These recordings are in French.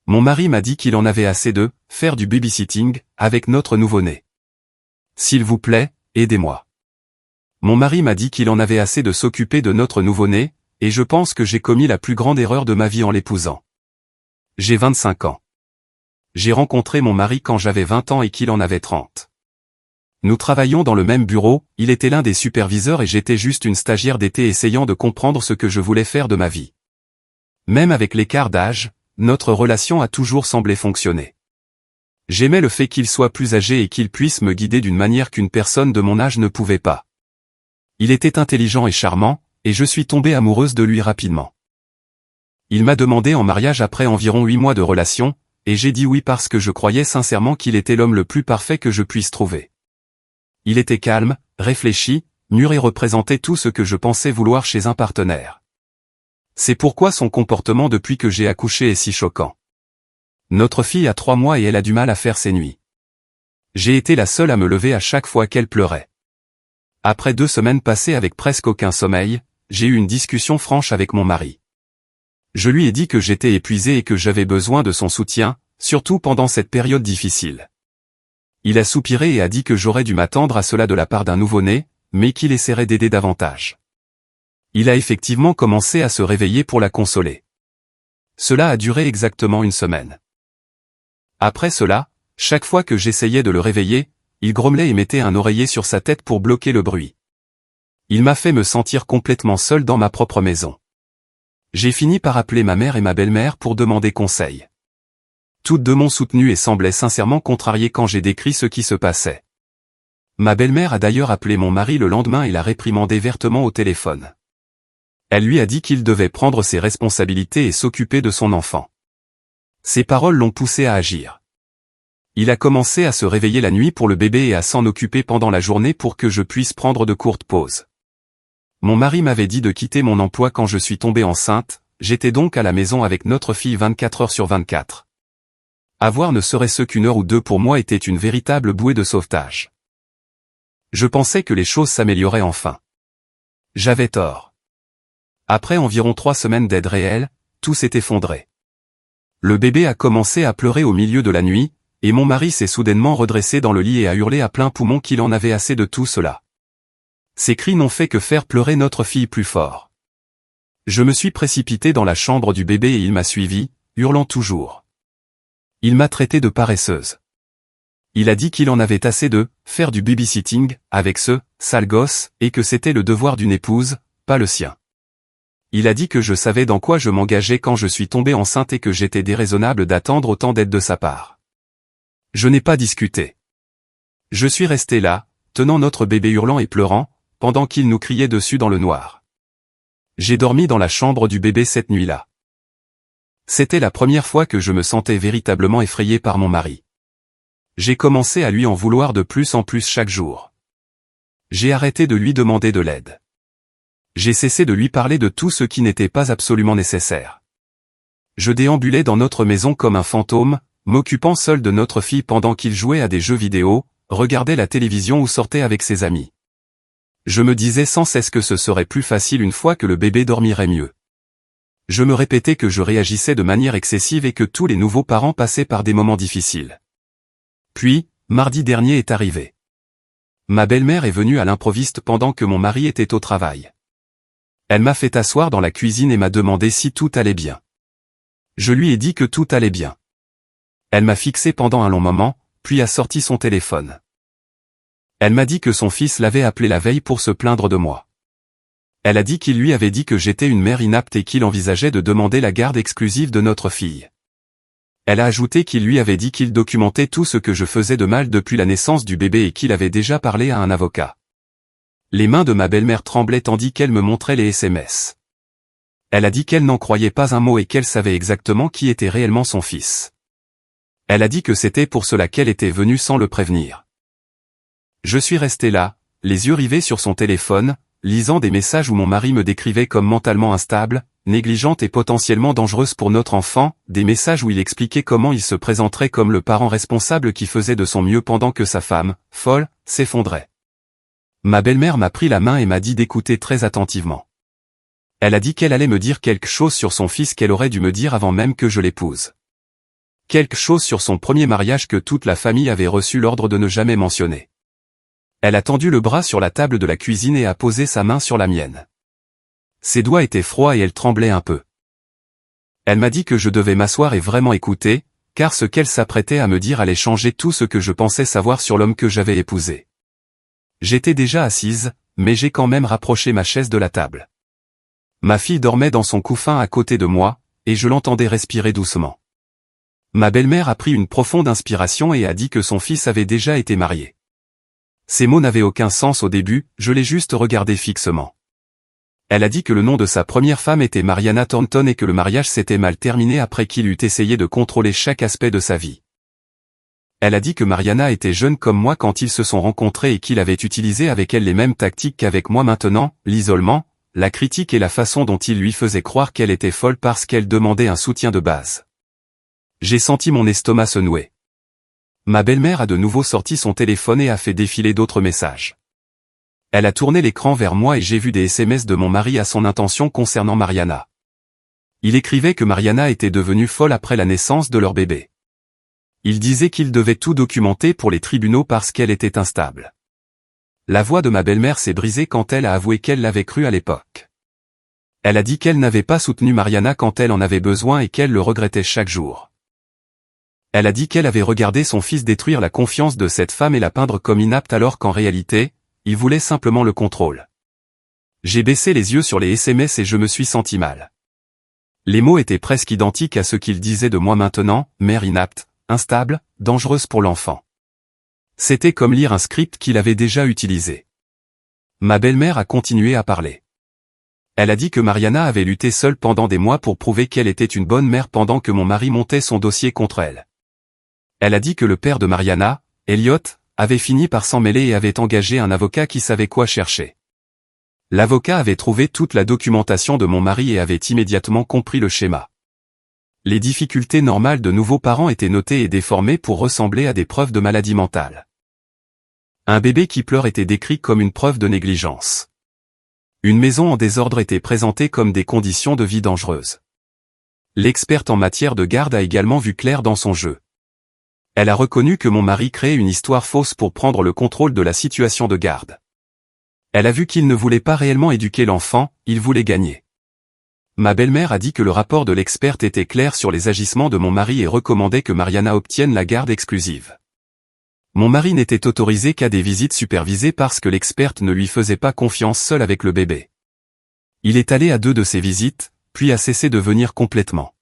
Mon mari m'a dit qu'il en avait assez de faire du babysitting avec notre nouveau-né. S'il vous plaît, aidez-moi. Mon mari m'a dit qu'il en avait assez de s'occuper de notre nouveau-né, et je pense que j'ai commis la plus grande erreur de ma vie en l'épousant. J'ai 25 ans. J'ai rencontré mon mari quand j'avais 20 ans et qu'il en avait 30. Nous travaillions dans le même bureau, il était l'un des superviseurs et j'étais juste une stagiaire d'été essayant de comprendre ce que je voulais faire de ma vie. Même avec l'écart d'âge, notre relation a toujours semblé fonctionner. J'aimais le fait qu'il soit plus âgé et qu'il puisse me guider d'une manière qu'une personne de mon âge ne pouvait pas. Il était intelligent et charmant, et je suis tombée amoureuse de lui rapidement. Il m'a demandé en mariage après environ 8 mois de relation, et j'ai dit oui parce que je croyais sincèrement qu'il était l'homme le plus parfait que je puisse trouver. Il était calme, réfléchi, mûr et représentait tout ce que je pensais vouloir chez un partenaire. C'est pourquoi son comportement depuis que j'ai accouché est si choquant. Notre fille a 3 mois et elle a du mal à faire ses nuits. J'ai été la seule à me lever à chaque fois qu'elle pleurait. Après 2 semaines passées avec presque aucun sommeil, j'ai eu une discussion franche avec mon mari. Je lui ai dit que j'étais épuisé et que j'avais besoin de son soutien, surtout pendant cette période difficile. Il a soupiré et a dit que j'aurais dû m'attendre à cela de la part d'un nouveau-né, mais qu'il essaierait d'aider davantage. Il a effectivement commencé à se réveiller pour la consoler. Cela a duré exactement 1 semaine. Après cela, chaque fois que j'essayais de le réveiller, il grommelait et mettait un oreiller sur sa tête pour bloquer le bruit. Il m'a fait me sentir complètement seul dans ma propre maison. J'ai fini par appeler ma mère et ma belle-mère pour demander conseil. Toutes deux m'ont soutenu et semblaient sincèrement contrariées quand j'ai décrit ce qui se passait. Ma belle-mère a d'ailleurs appelé mon mari le lendemain et l'a réprimandé vertement au téléphone. Elle lui a dit qu'il devait prendre ses responsabilités et s'occuper de son enfant. Ces paroles l'ont poussé à agir. Il a commencé à se réveiller la nuit pour le bébé et à s'en occuper pendant la journée pour que je puisse prendre de courtes pauses. Mon mari m'avait dit de quitter mon emploi quand je suis tombée enceinte, j'étais donc à la maison avec notre fille 24 heures sur 24. Avoir ne serait-ce qu'1 heure ou 2 pour moi était une véritable bouée de sauvetage. Je pensais que les choses s'amélioraient enfin. J'avais tort. Après environ 3 semaines d'aide réelle, tout s'est effondré. Le bébé a commencé à pleurer au milieu de la nuit, et mon mari s'est soudainement redressé dans le lit et a hurlé à plein poumon qu'il en avait assez de tout cela. Ces cris n'ont fait que faire pleurer notre fille plus fort. Je me suis précipité dans la chambre du bébé et il m'a suivi, hurlant toujours. Il m'a traité de paresseuse. Il a dit qu'il en avait assez de faire du babysitting avec ce sale gosse et que c'était le devoir d'une épouse, pas le sien. Il a dit que je savais dans quoi je m'engageais quand je suis tombée enceinte et que j'étais déraisonnable d'attendre autant d'aide de sa part. Je n'ai pas discuté. Je suis resté là, tenant notre bébé hurlant et pleurant, pendant qu'il nous criait dessus dans le noir. J'ai dormi dans la chambre du bébé cette nuit-là. C'était la première fois que je me sentais véritablement effrayé par mon mari. J'ai commencé à lui en vouloir de plus en plus chaque jour. J'ai arrêté de lui demander de l'aide. J'ai cessé de lui parler de tout ce qui n'était pas absolument nécessaire. Je déambulais dans notre maison comme un fantôme, m'occupant seul de notre fille pendant qu'il jouait à des jeux vidéo, regardait la télévision ou sortait avec ses amis. Je me disais sans cesse que ce serait plus facile une fois que le bébé dormirait mieux. Je me répétais que je réagissais de manière excessive et que tous les nouveaux parents passaient par des moments difficiles. Puis, mardi dernier est arrivé. Ma belle-mère est venue à l'improviste pendant que mon mari était au travail. Elle m'a fait asseoir dans la cuisine et m'a demandé si tout allait bien. Je lui ai dit que tout allait bien. Elle m'a fixé pendant un long moment, puis a sorti son téléphone. Elle m'a dit que son fils l'avait appelé la veille pour se plaindre de moi. Elle a dit qu'il lui avait dit que j'étais une mère inapte et qu'il envisageait de demander la garde exclusive de notre fille. Elle a ajouté qu'il lui avait dit qu'il documentait tout ce que je faisais de mal depuis la naissance du bébé et qu'il avait déjà parlé à un avocat. Les mains de ma belle-mère tremblaient tandis qu'elle me montrait les SMS. Elle a dit qu'elle n'en croyait pas un mot et qu'elle savait exactement qui était réellement son fils. Elle a dit que c'était pour cela qu'elle était venue sans le prévenir. Je suis resté là, les yeux rivés sur son téléphone, lisant des messages où mon mari me décrivait comme mentalement instable, négligente et potentiellement dangereuse pour notre enfant, des messages où il expliquait comment il se présenterait comme le parent responsable qui faisait de son mieux pendant que sa femme, folle, s'effondrait. Ma belle-mère m'a pris la main et m'a dit d'écouter très attentivement. Elle a dit qu'elle allait me dire quelque chose sur son fils qu'elle aurait dû me dire avant même que je l'épouse. Quelque chose sur son premier mariage que toute la famille avait reçu l'ordre de ne jamais mentionner. Elle a tendu le bras sur la table de la cuisine et a posé sa main sur la mienne. Ses doigts étaient froids et elle tremblait un peu. Elle m'a dit que je devais m'asseoir et vraiment écouter, car ce qu'elle s'apprêtait à me dire allait changer tout ce que je pensais savoir sur l'homme que j'avais épousé. J'étais déjà assise, mais j'ai quand même rapproché ma chaise de la table. Ma fille dormait dans son couffin à côté de moi, et je l'entendais respirer doucement. Ma belle-mère a pris une profonde inspiration et a dit que son fils avait déjà été marié. Ces mots n'avaient aucun sens au début, je l'ai juste regardé fixement. Elle a dit que le nom de sa première femme était Mariana Thornton et que le mariage s'était mal terminé après qu'il eût essayé de contrôler chaque aspect de sa vie. Elle a dit que Mariana était jeune comme moi quand ils se sont rencontrés et qu'il avait utilisé avec elle les mêmes tactiques qu'avec moi maintenant, l'isolement, la critique et la façon dont il lui faisait croire qu'elle était folle parce qu'elle demandait un soutien de base. J'ai senti mon estomac se nouer. Ma belle-mère a de nouveau sorti son téléphone et a fait défiler d'autres messages. Elle a tourné l'écran vers moi et j'ai vu des SMS de mon mari à son intention concernant Mariana. Il écrivait que Mariana était devenue folle après la naissance de leur bébé. Il disait qu'il devait tout documenter pour les tribunaux parce qu'elle était instable. La voix de ma belle-mère s'est brisée quand elle a avoué qu'elle l'avait cru à l'époque. Elle a dit qu'elle n'avait pas soutenu Mariana quand elle en avait besoin et qu'elle le regrettait chaque jour. Elle a dit qu'elle avait regardé son fils détruire la confiance de cette femme et la peindre comme inapte alors qu'en réalité, il voulait simplement le contrôle. J'ai baissé les yeux sur les SMS et je me suis senti mal. Les mots étaient presque identiques à ce qu'il disait de moi maintenant, mère inapte, instable, dangereuse pour l'enfant. C'était comme lire un script qu'il avait déjà utilisé. Ma belle-mère a continué à parler. Elle a dit que Mariana avait lutté seule pendant des mois pour prouver qu'elle était une bonne mère pendant que mon mari montait son dossier contre elle. Elle a dit que le père de Mariana, Elliot, avait fini par s'en mêler et avait engagé un avocat qui savait quoi chercher. L'avocat avait trouvé toute la documentation de mon mari et avait immédiatement compris le schéma. Les difficultés normales de nouveaux parents étaient notées et déformées pour ressembler à des preuves de maladie mentale. Un bébé qui pleure était décrit comme une preuve de négligence. Une maison en désordre était présentée comme des conditions de vie dangereuses. L'experte en matière de garde a également vu clair dans son jeu. Elle a reconnu que mon mari créait une histoire fausse pour prendre le contrôle de la situation de garde. Elle a vu qu'il ne voulait pas réellement éduquer l'enfant, il voulait gagner. Ma belle-mère a dit que le rapport de l'experte était clair sur les agissements de mon mari et recommandait que Mariana obtienne la garde exclusive. Mon mari n'était autorisé qu'à des visites supervisées parce que l'experte ne lui faisait pas confiance seul avec le bébé. Il est allé à 2 de ces visites, puis a cessé de venir complètement.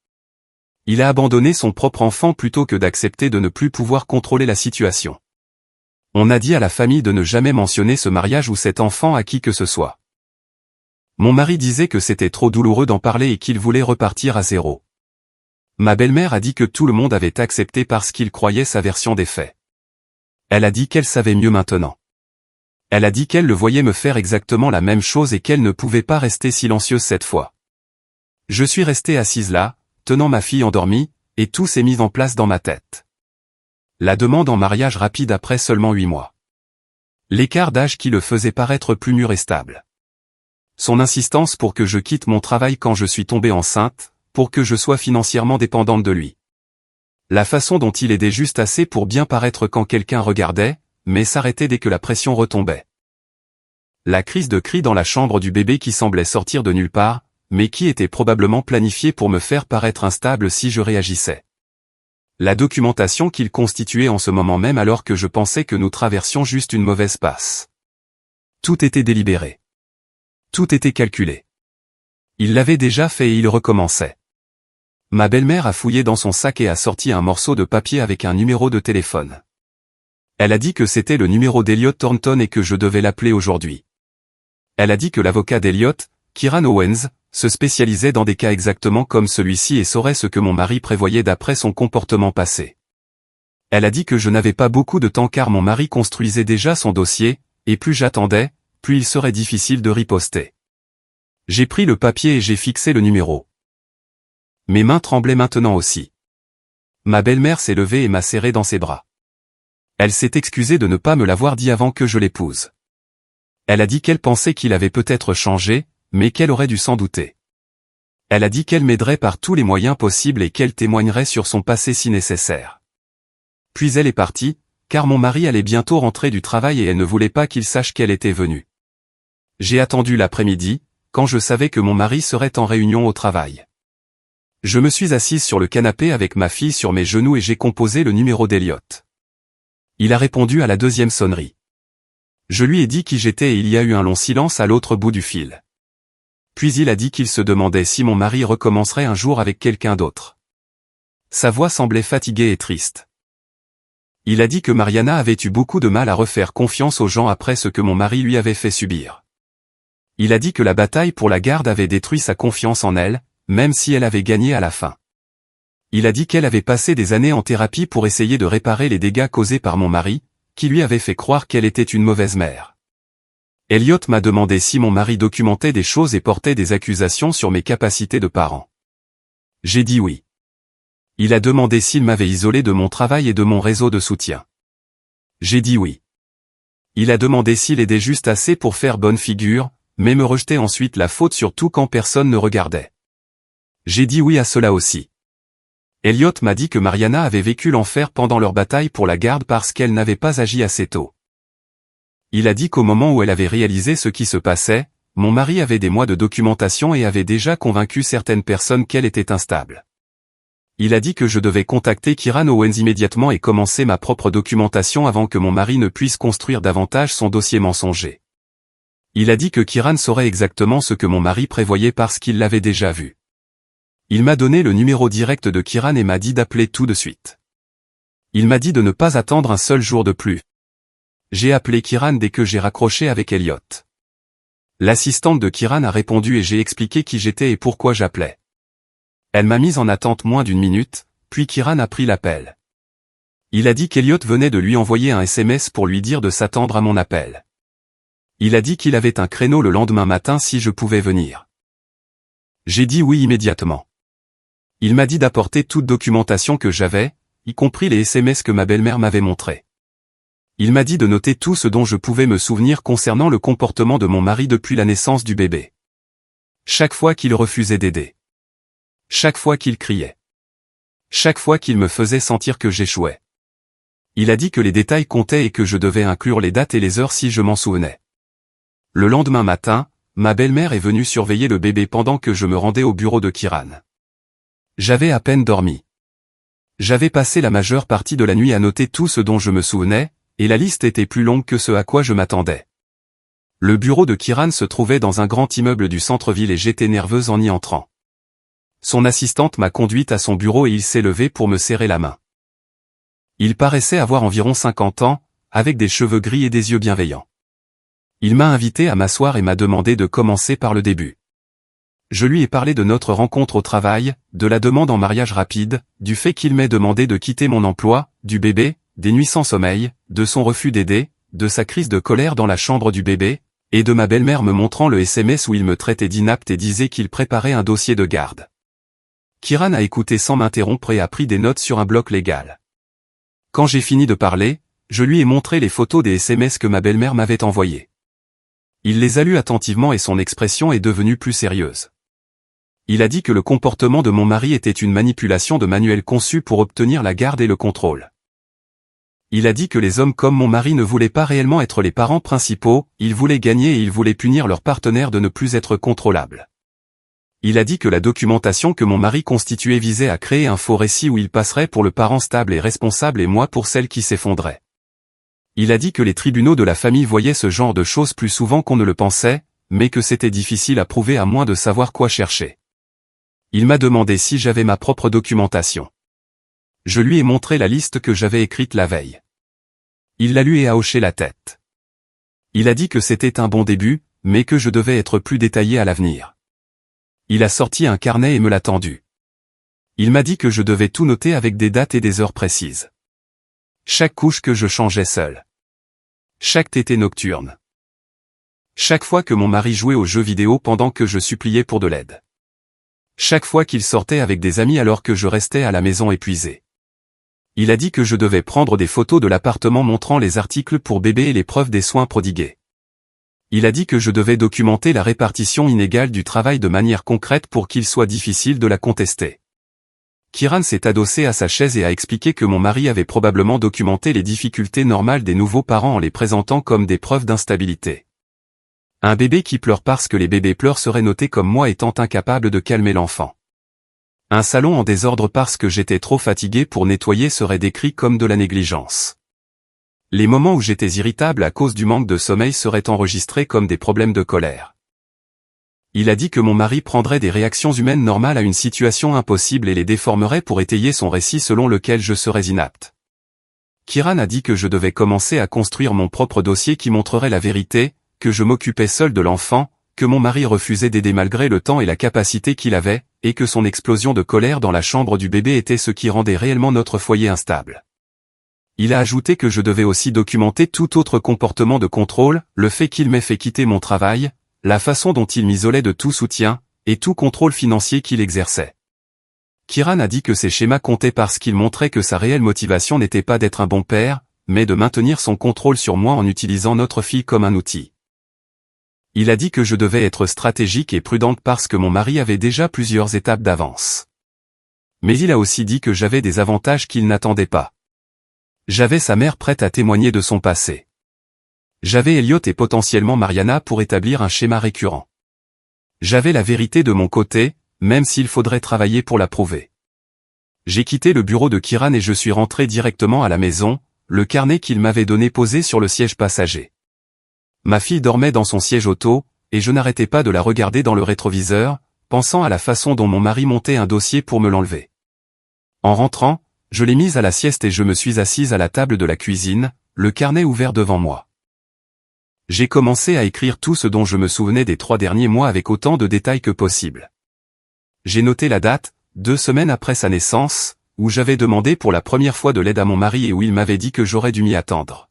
Il a abandonné son propre enfant plutôt que d'accepter de ne plus pouvoir contrôler la situation. On a dit à la famille de ne jamais mentionner ce mariage ou cet enfant à qui que ce soit. Mon mari disait que c'était trop douloureux d'en parler et qu'il voulait repartir à zéro. Ma belle-mère a dit que tout le monde avait accepté parce qu'il croyait sa version des faits. Elle a dit qu'elle savait mieux maintenant. Elle a dit qu'elle le voyait me faire exactement la même chose et qu'elle ne pouvait pas rester silencieuse cette fois. Je suis restée assise là, tenant ma fille endormie, et tout s'est mis en place dans ma tête. La demande en mariage rapide après seulement 8 mois. L'écart d'âge qui le faisait paraître plus mûr et stable. Son insistance pour que je quitte mon travail quand je suis tombée enceinte, pour que je sois financièrement dépendante de lui. La façon dont il aidait juste assez pour bien paraître quand quelqu'un regardait, mais s'arrêtait dès que la pression retombait. La crise de cris dans la chambre du bébé qui semblait sortir de nulle part, mais qui était probablement planifiée pour me faire paraître instable si je réagissais. La documentation qu'il constituait en ce moment même alors que je pensais que nous traversions juste une mauvaise passe. Tout était délibéré. Tout était calculé. Il l'avait déjà fait et il recommençait. Ma belle-mère a fouillé dans son sac et a sorti un morceau de papier avec un numéro de téléphone. Elle a dit que c'était le numéro d'Elliot Thornton et que je devais l'appeler aujourd'hui. Elle a dit que l'avocat d'Elliot, Kieran Owens, se spécialisait dans des cas exactement comme celui-ci et saurait ce que mon mari prévoyait d'après son comportement passé. Elle a dit que je n'avais pas beaucoup de temps car mon mari construisait déjà son dossier, et plus j'attendais, plus il serait difficile de riposter. J'ai pris le papier et j'ai fixé le numéro. Mes mains tremblaient maintenant aussi. Ma belle-mère s'est levée et m'a serré dans ses bras. Elle s'est excusée de ne pas me l'avoir dit avant que je l'épouse. Elle a dit qu'elle pensait qu'il avait peut-être changé, mais qu'elle aurait dû s'en douter. Elle a dit qu'elle m'aiderait par tous les moyens possibles et qu'elle témoignerait sur son passé si nécessaire. Puis elle est partie, car mon mari allait bientôt rentrer du travail et elle ne voulait pas qu'il sache qu'elle était venue. J'ai attendu l'après-midi, quand je savais que mon mari serait en réunion au travail. Je me suis assise sur le canapé avec ma fille sur mes genoux et j'ai composé le numéro d'Elliot. Il a répondu à la deuxième sonnerie. Je lui ai dit qui j'étais et il y a eu un long silence à l'autre bout du fil. Puis il a dit qu'il se demandait si mon mari recommencerait un jour avec quelqu'un d'autre. Sa voix semblait fatiguée et triste. Il a dit que Mariana avait eu beaucoup de mal à refaire confiance aux gens après ce que mon mari lui avait fait subir. Il a dit que la bataille pour la garde avait détruit sa confiance en elle, même si elle avait gagné à la fin. Il a dit qu'elle avait passé des années en thérapie pour essayer de réparer les dégâts causés par mon mari, qui lui avait fait croire qu'elle était une mauvaise mère. Elliot m'a demandé si mon mari documentait des choses et portait des accusations sur mes capacités de parent. J'ai dit oui. Il a demandé s'il m'avait isolé de mon travail et de mon réseau de soutien. J'ai dit oui. Il a demandé s'il aidait juste assez pour faire bonne figure, mais me rejetait ensuite la faute surtout quand personne ne regardait. J'ai dit oui à cela aussi. Elliot m'a dit que Mariana avait vécu l'enfer pendant leur bataille pour la garde parce qu'elle n'avait pas agi assez tôt. Il a dit qu'au moment où elle avait réalisé ce qui se passait, mon mari avait des mois de documentation et avait déjà convaincu certaines personnes qu'elle était instable. Il a dit que je devais contacter Kieran Owens immédiatement et commencer ma propre documentation avant que mon mari ne puisse construire davantage son dossier mensonger. Il a dit que Kieran saurait exactement ce que mon mari prévoyait parce qu'il l'avait déjà vu. Il m'a donné le numéro direct de Kieran et m'a dit d'appeler tout de suite. Il m'a dit de ne pas attendre un seul jour de plus. J'ai appelé Kieran dès que j'ai raccroché avec Elliot. L'assistante de Kieran a répondu et j'ai expliqué qui j'étais et pourquoi j'appelais. Elle m'a mise en attente moins d'une minute, puis Kieran a pris l'appel. Il a dit qu'Elliot venait de lui envoyer un SMS pour lui dire de s'attendre à mon appel. Il a dit qu'il avait un créneau le lendemain matin si je pouvais venir. J'ai dit oui immédiatement. Il m'a dit d'apporter toute documentation que j'avais, y compris les SMS que ma belle-mère m'avait montrés. Il m'a dit de noter tout ce dont je pouvais me souvenir concernant le comportement de mon mari depuis la naissance du bébé. Chaque fois qu'il refusait d'aider. Chaque fois qu'il criait. Chaque fois qu'il me faisait sentir que j'échouais. Il a dit que les détails comptaient et que je devais inclure les dates et les heures si je m'en souvenais. Le lendemain matin, ma belle-mère est venue surveiller le bébé pendant que je me rendais au bureau de Kieran. J'avais à peine dormi. J'avais passé la majeure partie de la nuit à noter tout ce dont je me souvenais, et la liste était plus longue que ce à quoi je m'attendais. Le bureau de Kieran se trouvait dans un grand immeuble du centre-ville et j'étais nerveuse en y entrant. Son assistante m'a conduite à son bureau et il s'est levé pour me serrer la main. Il paraissait avoir environ 50 ans, avec des cheveux gris et des yeux bienveillants. Il m'a invité à m'asseoir et m'a demandé de commencer par le début. Je lui ai parlé de notre rencontre au travail, de la demande en mariage rapide, du fait qu'il m'ait demandé de quitter mon emploi, du bébé, des nuits sans sommeil, de son refus d'aider, de sa crise de colère dans la chambre du bébé, et de ma belle-mère me montrant le SMS où il me traitait d'inapte et disait qu'il préparait un dossier de garde. Kieran a écouté sans m'interrompre et a pris des notes sur un bloc légal. Quand j'ai fini de parler, je lui ai montré les photos des SMS que ma belle-mère m'avait envoyés. Il les a lus attentivement et son expression est devenue plus sérieuse. Il a dit que le comportement de mon mari était une manipulation de manuel conçu pour obtenir la garde et le contrôle. Il a dit que les hommes comme mon mari ne voulaient pas réellement être les parents principaux, ils voulaient gagner et ils voulaient punir leur partenaire de ne plus être contrôlable. Il a dit que la documentation que mon mari constituait visait à créer un faux récit où il passerait pour le parent stable et responsable et moi pour celle qui s'effondrait. Il a dit que les tribunaux de la famille voyaient ce genre de choses plus souvent qu'on ne le pensait, mais que c'était difficile à prouver à moins de savoir quoi chercher. Il m'a demandé si j'avais ma propre documentation. Je lui ai montré la liste que j'avais écrite la veille. Il l'a lu et a hoché la tête. Il a dit que c'était un bon début, mais que je devais être plus détaillé à l'avenir. Il a sorti un carnet et me l'a tendu. Il m'a dit que je devais tout noter avec des dates et des heures précises. Chaque couche que je changeais seul. Chaque tétée nocturne. Chaque fois que mon mari jouait aux jeux vidéo pendant que je suppliais pour de l'aide. Chaque fois qu'il sortait avec des amis alors que je restais à la maison épuisé. Il a dit que je devais prendre des photos de l'appartement montrant les articles pour bébé et les preuves des soins prodigués. Il a dit que je devais documenter la répartition inégale du travail de manière concrète pour qu'il soit difficile de la contester. Kiran s'est adossé à sa chaise et a expliqué que mon mari avait probablement documenté les difficultés normales des nouveaux parents en les présentant comme des preuves d'instabilité. Un bébé qui pleure parce que les bébés pleurent serait noté comme moi étant incapable de calmer l'enfant. Un salon en désordre parce que j'étais trop fatigué pour nettoyer serait décrit comme de la négligence. Les moments où j'étais irritable à cause du manque de sommeil seraient enregistrés comme des problèmes de colère. Il a dit que mon mari prendrait des réactions humaines normales à une situation impossible et les déformerait pour étayer son récit selon lequel je serais inapte. Kiran a dit que je devais commencer à construire mon propre dossier qui montrerait la vérité, que je m'occupais seul de l'enfant, que mon mari refusait d'aider malgré le temps et la capacité qu'il avait, et que son explosion de colère dans la chambre du bébé était ce qui rendait réellement notre foyer instable. Il a ajouté que je devais aussi documenter tout autre comportement de contrôle, le fait qu'il m'ait fait quitter mon travail, la façon dont il m'isolait de tout soutien, et tout contrôle financier qu'il exerçait. Kiran a dit que ces schémas comptaient parce qu'ils montraient que sa réelle motivation n'était pas d'être un bon père, mais de maintenir son contrôle sur moi en utilisant notre fille comme un outil. Il a dit que je devais être stratégique et prudente parce que mon mari avait déjà plusieurs étapes d'avance. Mais il a aussi dit que j'avais des avantages qu'il n'attendait pas. J'avais sa mère prête à témoigner de son passé. J'avais Elliot et potentiellement Mariana pour établir un schéma récurrent. J'avais la vérité de mon côté, même s'il faudrait travailler pour la prouver. J'ai quitté le bureau de Kiran et je suis rentré directement à la maison, le carnet qu'il m'avait donné posé sur le siège passager. Ma fille dormait dans son siège auto, et je n'arrêtais pas de la regarder dans le rétroviseur, pensant à la façon dont mon mari montait un dossier pour me l'enlever. En rentrant, je l'ai mise à la sieste et je me suis assise à la table de la cuisine, le carnet ouvert devant moi. J'ai commencé à écrire tout ce dont je me souvenais des 3 derniers mois avec autant de détails que possible. J'ai noté la date, 2 semaines après sa naissance, où j'avais demandé pour la première fois de l'aide à mon mari et où il m'avait dit que j'aurais dû m'y attendre.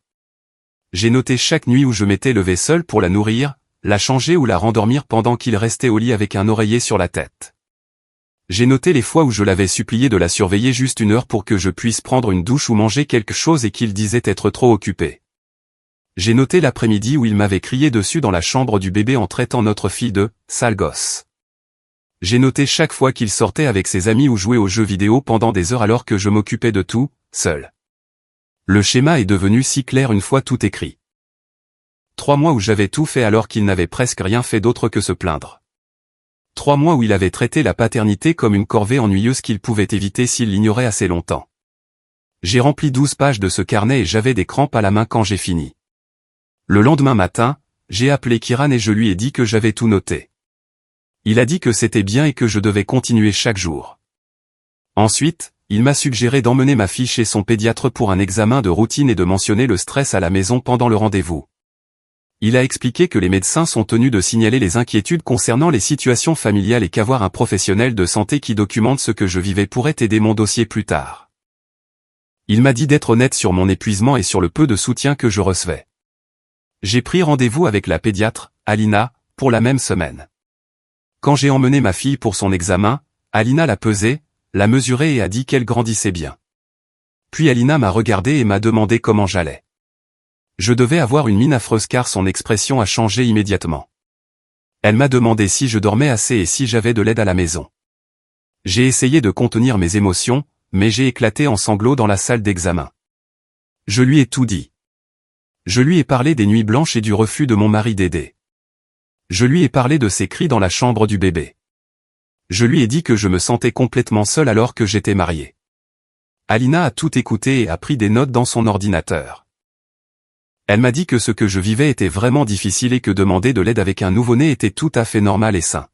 J'ai noté chaque nuit où je m'étais levé seul pour la nourrir, la changer ou la rendormir pendant qu'il restait au lit avec un oreiller sur la tête. J'ai noté les fois où je l'avais supplié de la surveiller juste 1 heure pour que je puisse prendre une douche ou manger quelque chose et qu'il disait être trop occupé. J'ai noté l'après-midi où il m'avait crié dessus dans la chambre du bébé en traitant notre fille de « sale gosse ». J'ai noté chaque fois qu'il sortait avec ses amis ou jouait aux jeux vidéo pendant des heures alors que je m'occupais de tout, seul. Le schéma est devenu si clair une fois tout écrit. 3 mois où j'avais tout fait alors qu'il n'avait presque rien fait d'autre que se plaindre. 3 mois où il avait traité la paternité comme une corvée ennuyeuse qu'il pouvait éviter s'il l'ignorait assez longtemps. J'ai rempli 12 pages de ce carnet et j'avais des crampes à la main quand j'ai fini. Le lendemain matin, j'ai appelé Kiran et je lui ai dit que j'avais tout noté. Il a dit que c'était bien et que je devais continuer chaque jour. Ensuite, il m'a suggéré d'emmener ma fille chez son pédiatre pour un examen de routine et de mentionner le stress à la maison pendant le rendez-vous. Il a expliqué que les médecins sont tenus de signaler les inquiétudes concernant les situations familiales et qu'avoir un professionnel de santé qui documente ce que je vivais pourrait aider mon dossier plus tard. Il m'a dit d'être honnête sur mon épuisement et sur le peu de soutien que je recevais. J'ai pris rendez-vous avec la pédiatre, Alina, pour la même semaine. Quand j'ai emmené ma fille pour son examen, Alina l'a pesée, l'a mesurée et a dit qu'elle grandissait bien. Puis Alina m'a regardé et m'a demandé comment j'allais. Je devais avoir une mine affreuse car son expression a changé immédiatement. Elle m'a demandé si je dormais assez et si j'avais de l'aide à la maison. J'ai essayé de contenir mes émotions, mais j'ai éclaté en sanglots dans la salle d'examen. Je lui ai tout dit. Je lui ai parlé des nuits blanches et du refus de mon mari d'aider. Je lui ai parlé de ses cris dans la chambre du bébé. Je lui ai dit que je me sentais complètement seul alors que j'étais marié. Alina a tout écouté et a pris des notes dans son ordinateur. Elle m'a dit que ce que je vivais était vraiment difficile et que demander de l'aide avec un nouveau-né était tout à fait normal et sain.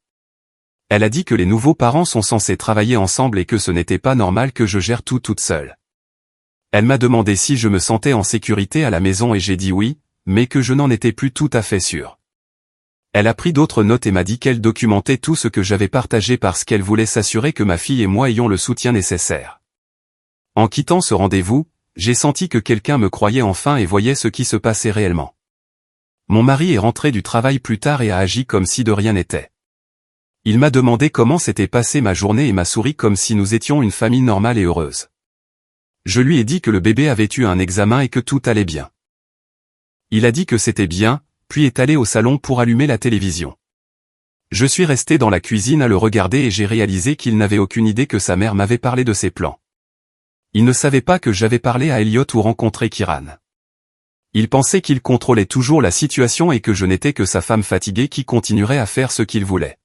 Elle a dit que les nouveaux parents sont censés travailler ensemble et que ce n'était pas normal que je gère tout toute seule. Elle m'a demandé si je me sentais en sécurité à la maison et j'ai dit oui, mais que je n'en étais plus tout à fait sûr. Elle a pris d'autres notes et m'a dit qu'elle documentait tout ce que j'avais partagé parce qu'elle voulait s'assurer que ma fille et moi ayons le soutien nécessaire. En quittant ce rendez-vous, j'ai senti que quelqu'un me croyait enfin et voyait ce qui se passait réellement. Mon mari est rentré du travail plus tard et a agi comme si de rien n'était. Il m'a demandé comment s'était passée ma journée et m'a souri comme si nous étions une famille normale et heureuse. Je lui ai dit que le bébé avait eu un examen et que tout allait bien. Il a dit que c'était bien, puis est allé au salon pour allumer la télévision. Je suis resté dans la cuisine à le regarder et j'ai réalisé qu'il n'avait aucune idée que sa mère m'avait parlé de ses plans. Il ne savait pas que j'avais parlé à Elliot ou rencontré Kiran. Il pensait qu'il contrôlait toujours la situation et que je n'étais que sa femme fatiguée qui continuerait à faire ce qu'il voulait.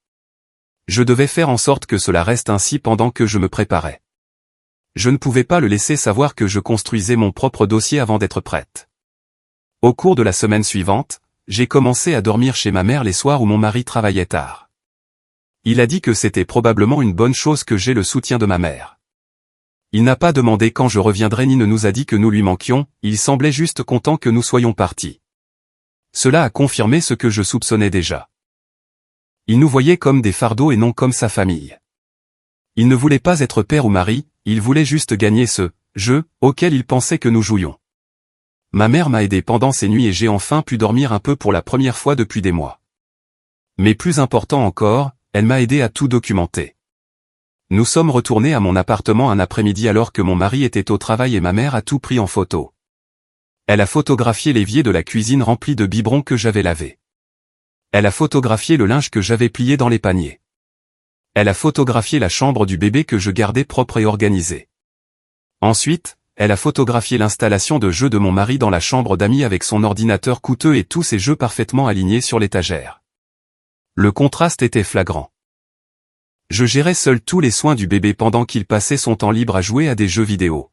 Je devais faire en sorte que cela reste ainsi pendant que je me préparais. Je ne pouvais pas le laisser savoir que je construisais mon propre dossier avant d'être prête. Au cours de la semaine suivante, j'ai commencé à dormir chez ma mère les soirs où mon mari travaillait tard. Il a dit que c'était probablement une bonne chose que j'aie le soutien de ma mère. Il n'a pas demandé quand je reviendrais ni ne nous a dit que nous lui manquions, il semblait juste content que nous soyons partis. Cela a confirmé ce que je soupçonnais déjà. Il nous voyait comme des fardeaux et non comme sa famille. Il ne voulait pas être père ou mari, il voulait juste gagner ce jeu auquel il pensait que nous jouions. Ma mère m'a aidé pendant ces nuits et j'ai enfin pu dormir un peu pour la première fois depuis des mois. Mais plus important encore, elle m'a aidé à tout documenter. Nous sommes retournés à mon appartement un après-midi alors que mon mari était au travail et ma mère a tout pris en photo. Elle a photographié l'évier de la cuisine rempli de biberons que j'avais lavés. Elle a photographié le linge que j'avais plié dans les paniers. Elle a photographié la chambre du bébé que je gardais propre et organisée. Ensuite, elle a photographié l'installation de jeux de mon mari dans la chambre d'amis avec son ordinateur coûteux et tous ses jeux parfaitement alignés sur l'étagère. Le contraste était flagrant. Je gérais seul tous les soins du bébé pendant qu'il passait son temps libre à jouer à des jeux vidéo.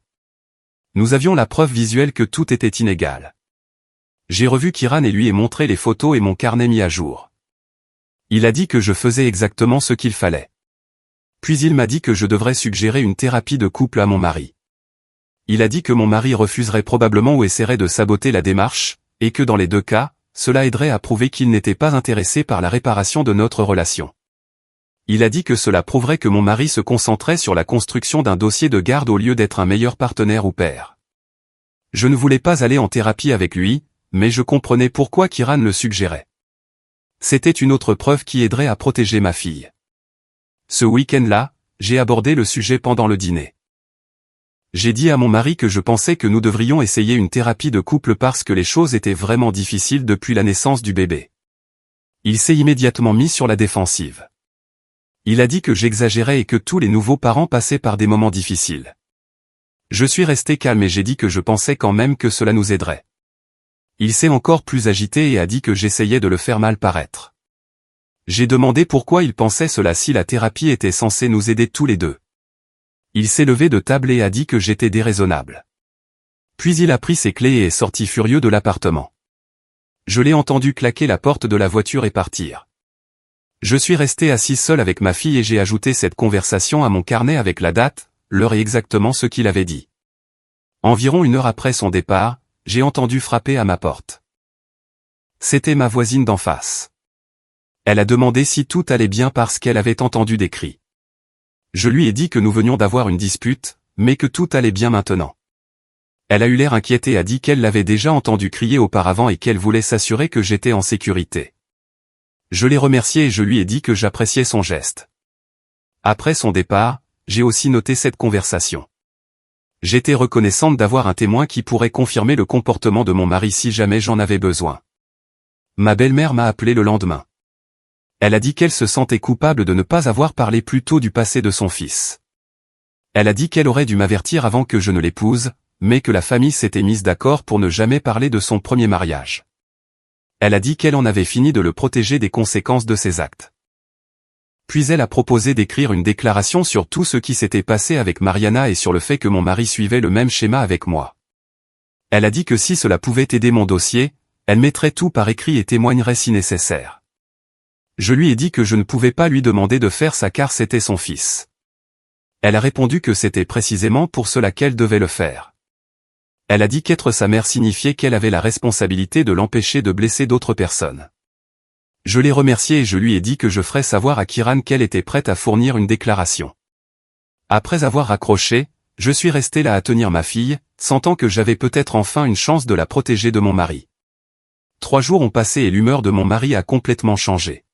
Nous avions la preuve visuelle que tout était inégal. J'ai revu Kiran et lui ai montré les photos et mon carnet mis à jour. Il a dit que je faisais exactement ce qu'il fallait. Puis il m'a dit que je devrais suggérer une thérapie de couple à mon mari. Il a dit que mon mari refuserait probablement ou essaierait de saboter la démarche, et que dans les deux cas, cela aiderait à prouver qu'il n'était pas intéressé par la réparation de notre relation. Il a dit que cela prouverait que mon mari se concentrait sur la construction d'un dossier de garde au lieu d'être un meilleur partenaire ou père. Je ne voulais pas aller en thérapie avec lui, mais je comprenais pourquoi Kiran le suggérait. C'était une autre preuve qui aiderait à protéger ma fille. Ce week-end-là, j'ai abordé le sujet pendant le dîner. J'ai dit à mon mari que je pensais que nous devrions essayer une thérapie de couple parce que les choses étaient vraiment difficiles depuis la naissance du bébé. Il s'est immédiatement mis sur la défensive. Il a dit que j'exagérais et que tous les nouveaux parents passaient par des moments difficiles. Je suis resté calme et j'ai dit que je pensais quand même que cela nous aiderait. Il s'est encore plus agité et a dit que j'essayais de le faire mal paraître. J'ai demandé pourquoi il pensait cela si la thérapie était censée nous aider tous les deux. Il s'est levé de table et a dit que j'étais déraisonnable. Puis il a pris ses clés et est sorti furieux de l'appartement. Je l'ai entendu claquer la porte de la voiture et partir. Je suis resté assis seul avec ma fille et j'ai ajouté cette conversation à mon carnet avec la date, l'heure et exactement ce qu'il avait dit. Environ 1 heure après son départ, j'ai entendu frapper à ma porte. C'était ma voisine d'en face. Elle a demandé si tout allait bien parce qu'elle avait entendu des cris. Je lui ai dit que nous venions d'avoir une dispute, mais que tout allait bien maintenant. Elle a eu l'air inquiète et a dit qu'elle l'avait déjà entendu crier auparavant et qu'elle voulait s'assurer que j'étais en sécurité. Je l'ai remercié et je lui ai dit que j'appréciais son geste. Après son départ, j'ai aussi noté cette conversation. J'étais reconnaissante d'avoir un témoin qui pourrait confirmer le comportement de mon mari si jamais j'en avais besoin. Ma belle-mère m'a appelé le lendemain. Elle a dit qu'elle se sentait coupable de ne pas avoir parlé plus tôt du passé de son fils. Elle a dit qu'elle aurait dû m'avertir avant que je ne l'épouse, mais que la famille s'était mise d'accord pour ne jamais parler de son premier mariage. Elle a dit qu'elle en avait fini de le protéger des conséquences de ses actes. Puis elle a proposé d'écrire une déclaration sur tout ce qui s'était passé avec Mariana et sur le fait que mon mari suivait le même schéma avec moi. Elle a dit que si cela pouvait aider mon dossier, elle mettrait tout par écrit et témoignerait si nécessaire. Je lui ai dit que je ne pouvais pas lui demander de faire ça car c'était son fils. Elle a répondu que c'était précisément pour cela qu'elle devait le faire. Elle a dit qu'être sa mère signifiait qu'elle avait la responsabilité de l'empêcher de blesser d'autres personnes. Je l'ai remerciée et je lui ai dit que je ferais savoir à Kiran qu'elle était prête à fournir une déclaration. Après avoir raccroché, je suis resté là à tenir ma fille, sentant que j'avais peut-être enfin une chance de la protéger de mon mari. 3 jours ont passé et l'humeur de mon mari a complètement changé.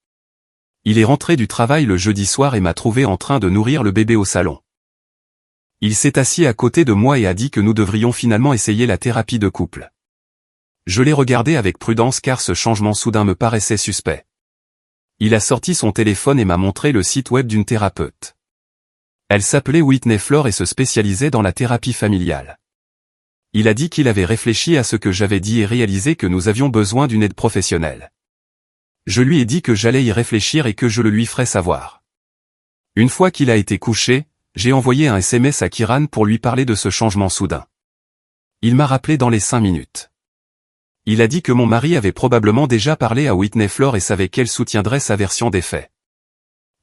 Il est rentré du travail le jeudi soir et m'a trouvé en train de nourrir le bébé au salon. Il s'est assis à côté de moi et a dit que nous devrions finalement essayer la thérapie de couple. Je l'ai regardé avec prudence car ce changement soudain me paraissait suspect. Il a sorti son téléphone et m'a montré le site web d'une thérapeute. Elle s'appelait Whitney Flor et se spécialisait dans la thérapie familiale. Il a dit qu'il avait réfléchi à ce que j'avais dit et réalisé que nous avions besoin d'une aide professionnelle. Je lui ai dit que j'allais y réfléchir et que je le lui ferais savoir. Une fois qu'il a été couché, j'ai envoyé un SMS à Kiran pour lui parler de ce changement soudain. Il m'a rappelé dans les 5 minutes. Il a dit que mon mari avait probablement déjà parlé à Whitney Flor et savait qu'elle soutiendrait sa version des faits.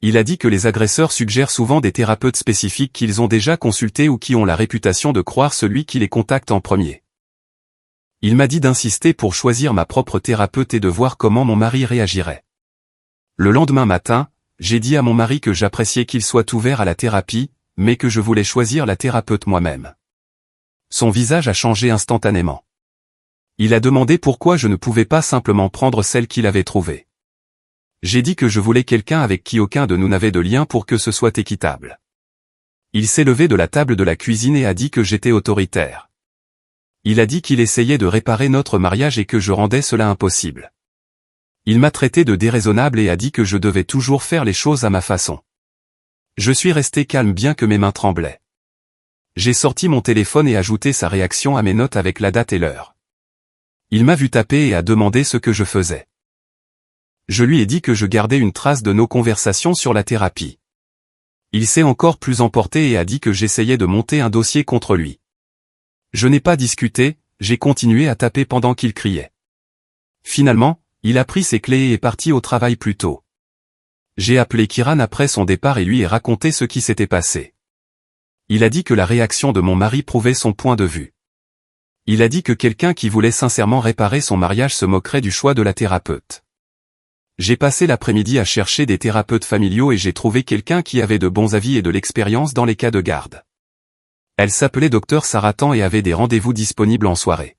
Il a dit que les agresseurs suggèrent souvent des thérapeutes spécifiques qu'ils ont déjà consultés ou qui ont la réputation de croire celui qui les contacte en premier. Il m'a dit d'insister pour choisir ma propre thérapeute et de voir comment mon mari réagirait. Le lendemain matin, j'ai dit à mon mari que j'appréciais qu'il soit ouvert à la thérapie, mais que je voulais choisir la thérapeute moi-même. Son visage a changé instantanément. Il a demandé pourquoi je ne pouvais pas simplement prendre celle qu'il avait trouvée. J'ai dit que je voulais quelqu'un avec qui aucun de nous n'avait de lien pour que ce soit équitable. Il s'est levé de la table de la cuisine et a dit que j'étais autoritaire. Il a dit qu'il essayait de réparer notre mariage et que je rendais cela impossible. Il m'a traité de déraisonnable et a dit que je devais toujours faire les choses à ma façon. Je suis resté calme bien que mes mains tremblaient. J'ai sorti mon téléphone et ajouté sa réaction à mes notes avec la date et l'heure. Il m'a vu taper et a demandé ce que je faisais. Je lui ai dit que je gardais une trace de nos conversations sur la thérapie. Il s'est encore plus emporté et a dit que j'essayais de monter un dossier contre lui. Je n'ai pas discuté, j'ai continué à taper pendant qu'il criait. Finalement, il a pris ses clés et est parti au travail plus tôt. J'ai appelé Kiran après son départ et lui ai raconté ce qui s'était passé. Il a dit que la réaction de mon mari prouvait son point de vue. Il a dit que quelqu'un qui voulait sincèrement réparer son mariage se moquerait du choix de la thérapeute. J'ai passé l'après-midi à chercher des thérapeutes familiaux et j'ai trouvé quelqu'un qui avait de bons avis et de l'expérience dans les cas de garde. Elle s'appelait Dr Saratan et avait des rendez-vous disponibles en soirée.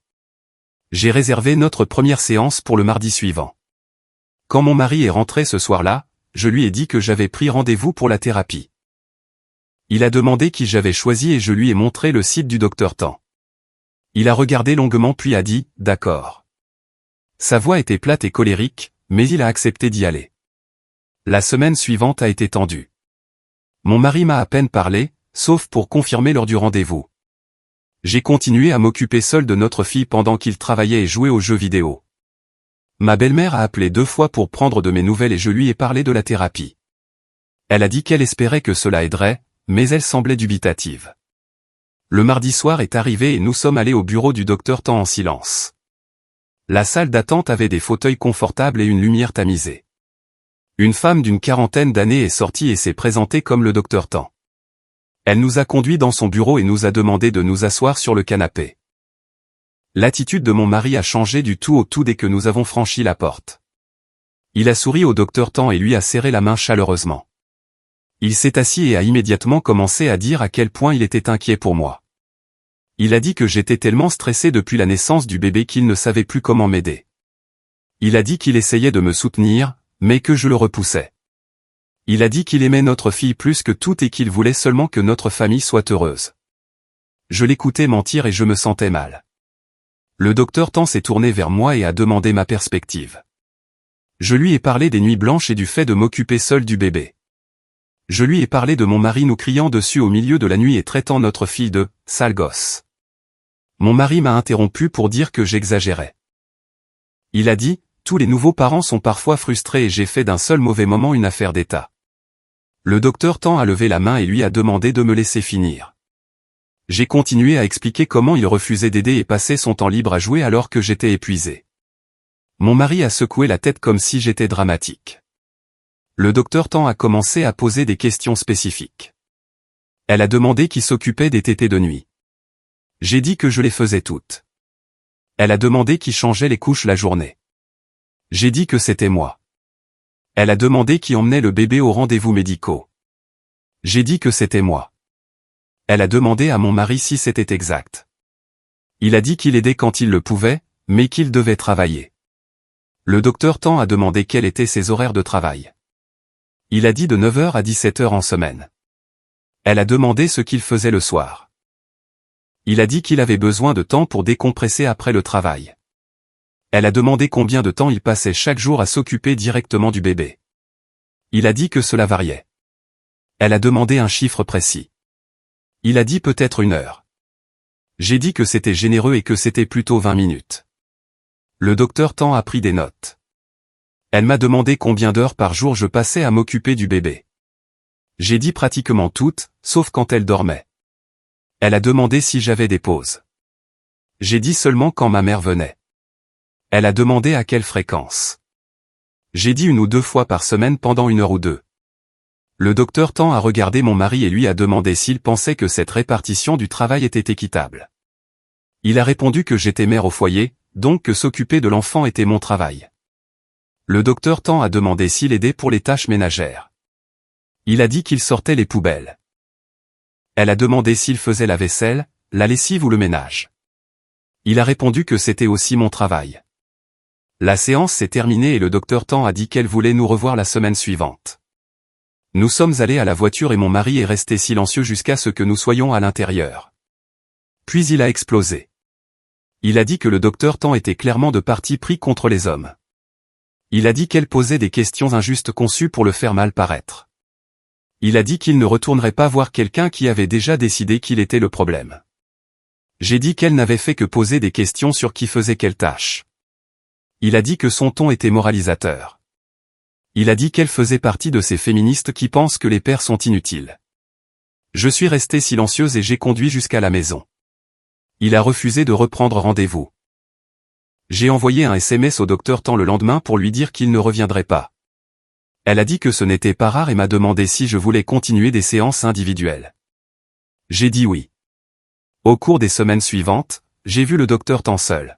J'ai réservé notre première séance pour le mardi suivant. Quand mon mari est rentré ce soir-là, je lui ai dit que j'avais pris rendez-vous pour la thérapie. Il a demandé qui j'avais choisi et je lui ai montré le site du Dr Tan. Il a regardé longuement puis a dit « D'accord ». Sa voix était plate et colérique, mais il a accepté d'y aller. La semaine suivante a été tendue. Mon mari m'a à peine parlé, sauf pour confirmer l'heure du rendez-vous. J'ai continué à m'occuper seul de notre fille pendant qu'il travaillait et jouait aux jeux vidéo. Ma belle-mère a appelé 2 fois pour prendre de mes nouvelles et je lui ai parlé de la thérapie. Elle a dit qu'elle espérait que cela aiderait, mais elle semblait dubitative. Le mardi soir est arrivé et nous sommes allés au bureau du Dr Tan en silence. La salle d'attente avait des fauteuils confortables et une lumière tamisée. Une femme d'une 40aine d'années est sortie et s'est présentée comme le Dr Tan. Elle nous a conduits dans son bureau et nous a demandé de nous asseoir sur le canapé. L'attitude de mon mari a changé du tout au tout dès que nous avons franchi la porte. Il a souri au Dr Tan et lui a serré la main chaleureusement. Il s'est assis et a immédiatement commencé à dire à quel point il était inquiet pour moi. Il a dit que j'étais tellement stressé depuis la naissance du bébé qu'il ne savait plus comment m'aider. Il a dit qu'il essayait de me soutenir, mais que je le repoussais. Il a dit qu'il aimait notre fille plus que tout et qu'il voulait seulement que notre famille soit heureuse. Je l'écoutais mentir et je me sentais mal. Le Dr Tan s'est tourné vers moi et a demandé ma perspective. Je lui ai parlé des nuits blanches et du fait de m'occuper seul du bébé. Je lui ai parlé de mon mari nous criant dessus au milieu de la nuit et traitant notre fille de « sale gosse ». Mon mari m'a interrompu pour dire que j'exagérais. Il a dit « Tous les nouveaux parents sont parfois frustrés et j'ai fait d'un seul mauvais moment une affaire d'État ». Le Dr Tan a levé la main et lui a demandé de me laisser finir. J'ai continué à expliquer comment il refusait d'aider et passait son temps libre à jouer alors que j'étais épuisé. Mon mari a secoué la tête comme si j'étais dramatique. Le Dr Tan a commencé à poser des questions spécifiques. Elle a demandé qui s'occupait des tétés de nuit. J'ai dit que je les faisais toutes. Elle a demandé qui changeait les couches la journée. J'ai dit que c'était moi. Elle a demandé qui emmenait le bébé aux rendez-vous médicaux. J'ai dit que c'était moi. Elle a demandé à mon mari si c'était exact. Il a dit qu'il aidait quand il le pouvait, mais qu'il devait travailler. Le Dr Tan a demandé quels étaient ses horaires de travail. Il a dit de 9h à 17h en semaine. Elle a demandé ce qu'il faisait le soir. Il a dit qu'il avait besoin de temps pour décompresser après le travail. Elle a demandé combien de temps il passait chaque jour à s'occuper directement du bébé. Il a dit que cela variait. Elle a demandé un chiffre précis. Il a dit peut-être 1 heure. J'ai dit que c'était généreux et que c'était plutôt 20 minutes. Le docteur Tan a pris des notes. Elle m'a demandé combien d'heures par jour je passais à m'occuper du bébé. J'ai dit pratiquement toutes, sauf quand elle dormait. Elle a demandé si j'avais des pauses. J'ai dit seulement quand ma mère venait. Elle a demandé à quelle fréquence. J'ai dit 1 ou 2 fois par semaine pendant 1 heure ou 2. Le docteur Tan a regardé mon mari et lui a demandé s'il pensait que cette répartition du travail était équitable. Il a répondu que j'étais mère au foyer, donc que s'occuper de l'enfant était mon travail. Le docteur Tan a demandé s'il aidait pour les tâches ménagères. Il a dit qu'il sortait les poubelles. Elle a demandé s'il faisait la vaisselle, la lessive ou le ménage. Il a répondu que c'était aussi mon travail. La séance s'est terminée et le docteur Tan a dit qu'elle voulait nous revoir la semaine suivante. Nous sommes allés à la voiture et mon mari est resté silencieux jusqu'à ce que nous soyons à l'intérieur. Puis il a explosé. Il a dit que le docteur Tan était clairement de parti pris contre les hommes. Il a dit qu'elle posait des questions injustes conçues pour le faire mal paraître. Il a dit qu'il ne retournerait pas voir quelqu'un qui avait déjà décidé qu'il était le problème. J'ai dit qu'elle n'avait fait que poser des questions sur qui faisait quelle tâche. Il a dit que son ton était moralisateur. Il a dit qu'elle faisait partie de ces féministes qui pensent que les pères sont inutiles. Je suis restée silencieuse et j'ai conduit jusqu'à la maison. Il a refusé de reprendre rendez-vous. J'ai envoyé un SMS au docteur Tan le lendemain pour lui dire qu'il ne reviendrait pas. Elle a dit que ce n'était pas rare et m'a demandé si je voulais continuer des séances individuelles. J'ai dit oui. Au cours des semaines suivantes, j'ai vu le docteur Tan seul.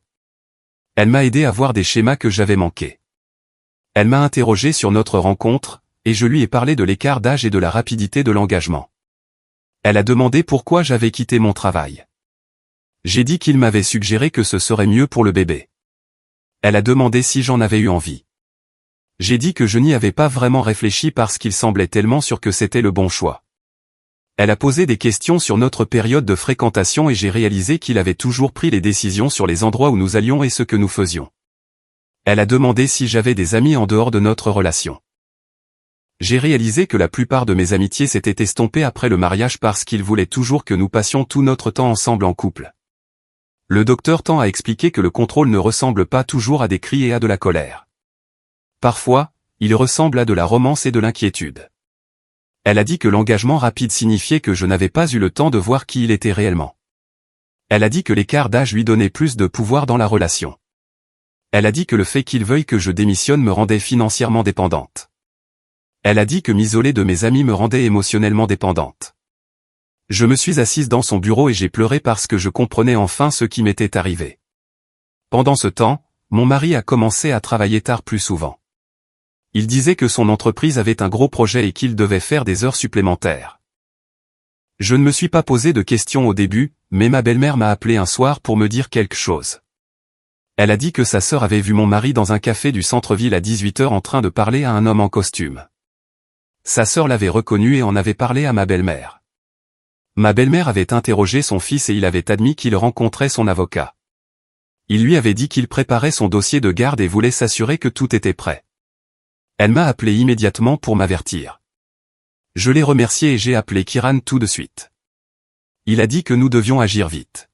Elle m'a aidé à voir des schémas que j'avais manqués. Elle m'a interrogé sur notre rencontre, et je lui ai parlé de l'écart d'âge et de la rapidité de l'engagement. Elle a demandé pourquoi j'avais quitté mon travail. J'ai dit qu'il m'avait suggéré que ce serait mieux pour le bébé. Elle a demandé si j'en avais eu envie. J'ai dit que je n'y avais pas vraiment réfléchi parce qu'il semblait tellement sûr que c'était le bon choix. Elle a posé des questions sur notre période de fréquentation et j'ai réalisé qu'il avait toujours pris les décisions sur les endroits où nous allions et ce que nous faisions. Elle a demandé si j'avais des amis en dehors de notre relation. J'ai réalisé que la plupart de mes amitiés s'étaient estompées après le mariage parce qu'il voulait toujours que nous passions tout notre temps ensemble en couple. Le docteur Tan a expliqué que le contrôle ne ressemble pas toujours à des cris et à de la colère. Parfois, il ressemble à de la romance et de l'inquiétude. Elle a dit que l'engagement rapide signifiait que je n'avais pas eu le temps de voir qui il était réellement. Elle a dit que l'écart d'âge lui donnait plus de pouvoir dans la relation. Elle a dit que le fait qu'il veuille que je démissionne me rendait financièrement dépendante. Elle a dit que m'isoler de mes amis me rendait émotionnellement dépendante. Je me suis assise dans son bureau et j'ai pleuré parce que je comprenais enfin ce qui m'était arrivé. Pendant ce temps, mon mari a commencé à travailler tard plus souvent. Il disait que son entreprise avait un gros projet et qu'il devait faire des heures supplémentaires. Je ne me suis pas posé de questions au début, mais ma belle-mère m'a appelé un soir pour me dire quelque chose. Elle a dit que sa sœur avait vu mon mari dans un café du centre-ville à 18h en train de parler à un homme en costume. Sa sœur l'avait reconnu et en avait parlé à ma belle-mère. Ma belle-mère avait interrogé son fils et il avait admis qu'il rencontrait son avocat. Il lui avait dit qu'il préparait son dossier de garde et voulait s'assurer que tout était prêt. Elle m'a appelé immédiatement pour m'avertir. Je l'ai remercié et j'ai appelé Kiran tout de suite. Il a dit que nous devions agir vite.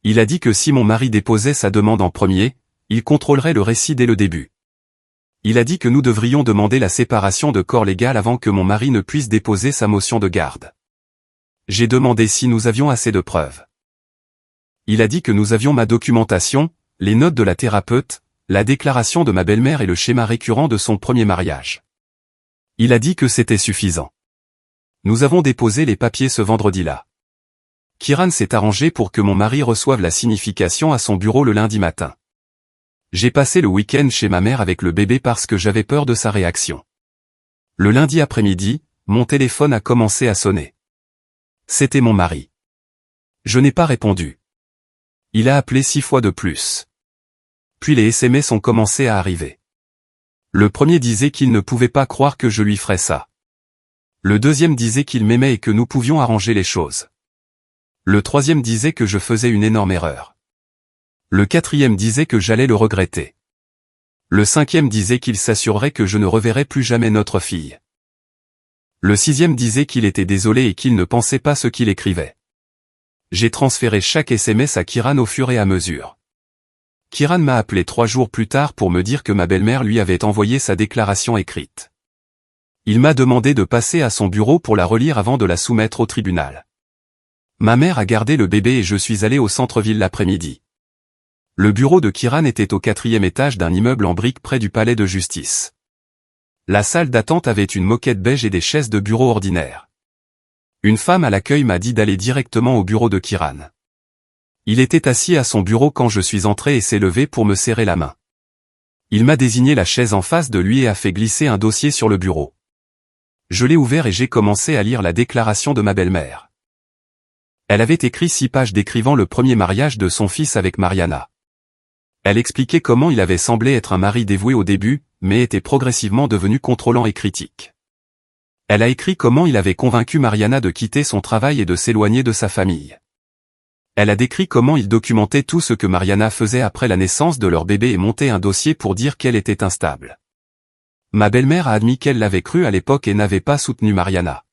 Il a dit que si mon mari déposait sa demande en premier, il contrôlerait le récit dès le début. Il a dit que nous devrions demander la séparation de corps légal avant que mon mari ne puisse déposer sa motion de garde. J'ai demandé si nous avions assez de preuves. Il a dit que nous avions ma documentation, les notes de la thérapeute, la déclaration de ma belle-mère et le schéma récurrent de son premier mariage. Il a dit que c'était suffisant. Nous avons déposé les papiers ce vendredi-là. Kiran s'est arrangé pour que mon mari reçoive la signification à son bureau le lundi matin. J'ai passé le week-end chez ma mère avec le bébé parce que j'avais peur de sa réaction. Le lundi après-midi, mon téléphone a commencé à sonner. C'était mon mari. Je n'ai pas répondu. Il a appelé 6 fois de plus. Puis les SMS ont commencé à arriver. Le premier disait qu'il ne pouvait pas croire que je lui ferais ça. Le deuxième disait qu'il m'aimait et que nous pouvions arranger les choses. Le troisième disait que je faisais une énorme erreur. Le quatrième disait que j'allais le regretter. Le cinquième disait qu'il s'assurerait que je ne reverrais plus jamais notre fille. Le sixième disait qu'il était désolé et qu'il ne pensait pas ce qu'il écrivait. J'ai transféré chaque SMS à Kiran au fur et à mesure. Kiran m'a appelé 3 jours plus tard pour me dire que ma belle-mère lui avait envoyé sa déclaration écrite. Il m'a demandé de passer à son bureau pour la relire avant de la soumettre au tribunal. Ma mère a gardé le bébé et je suis allé au centre-ville l'après-midi. Le bureau de Kiran était au 4e étage d'un immeuble en briques près du palais de justice. La salle d'attente avait une moquette beige et des chaises de bureau ordinaires. Une femme à l'accueil m'a dit d'aller directement au bureau de Kiran. Il était assis à son bureau quand je suis entré et s'est levé pour me serrer la main. Il m'a désigné la chaise en face de lui et a fait glisser un dossier sur le bureau. Je l'ai ouvert et j'ai commencé à lire la déclaration de ma belle-mère. Elle avait écrit 6 pages décrivant le premier mariage de son fils avec Mariana. Elle expliquait comment il avait semblé être un mari dévoué au début, mais était progressivement devenu contrôlant et critique. Elle a écrit comment il avait convaincu Mariana de quitter son travail et de s'éloigner de sa famille. Elle a décrit comment il documentait tout ce que Mariana faisait après la naissance de leur bébé et montait un dossier pour dire qu'elle était instable. Ma belle-mère a admis qu'elle l'avait cru à l'époque et n'avait pas soutenu Mariana.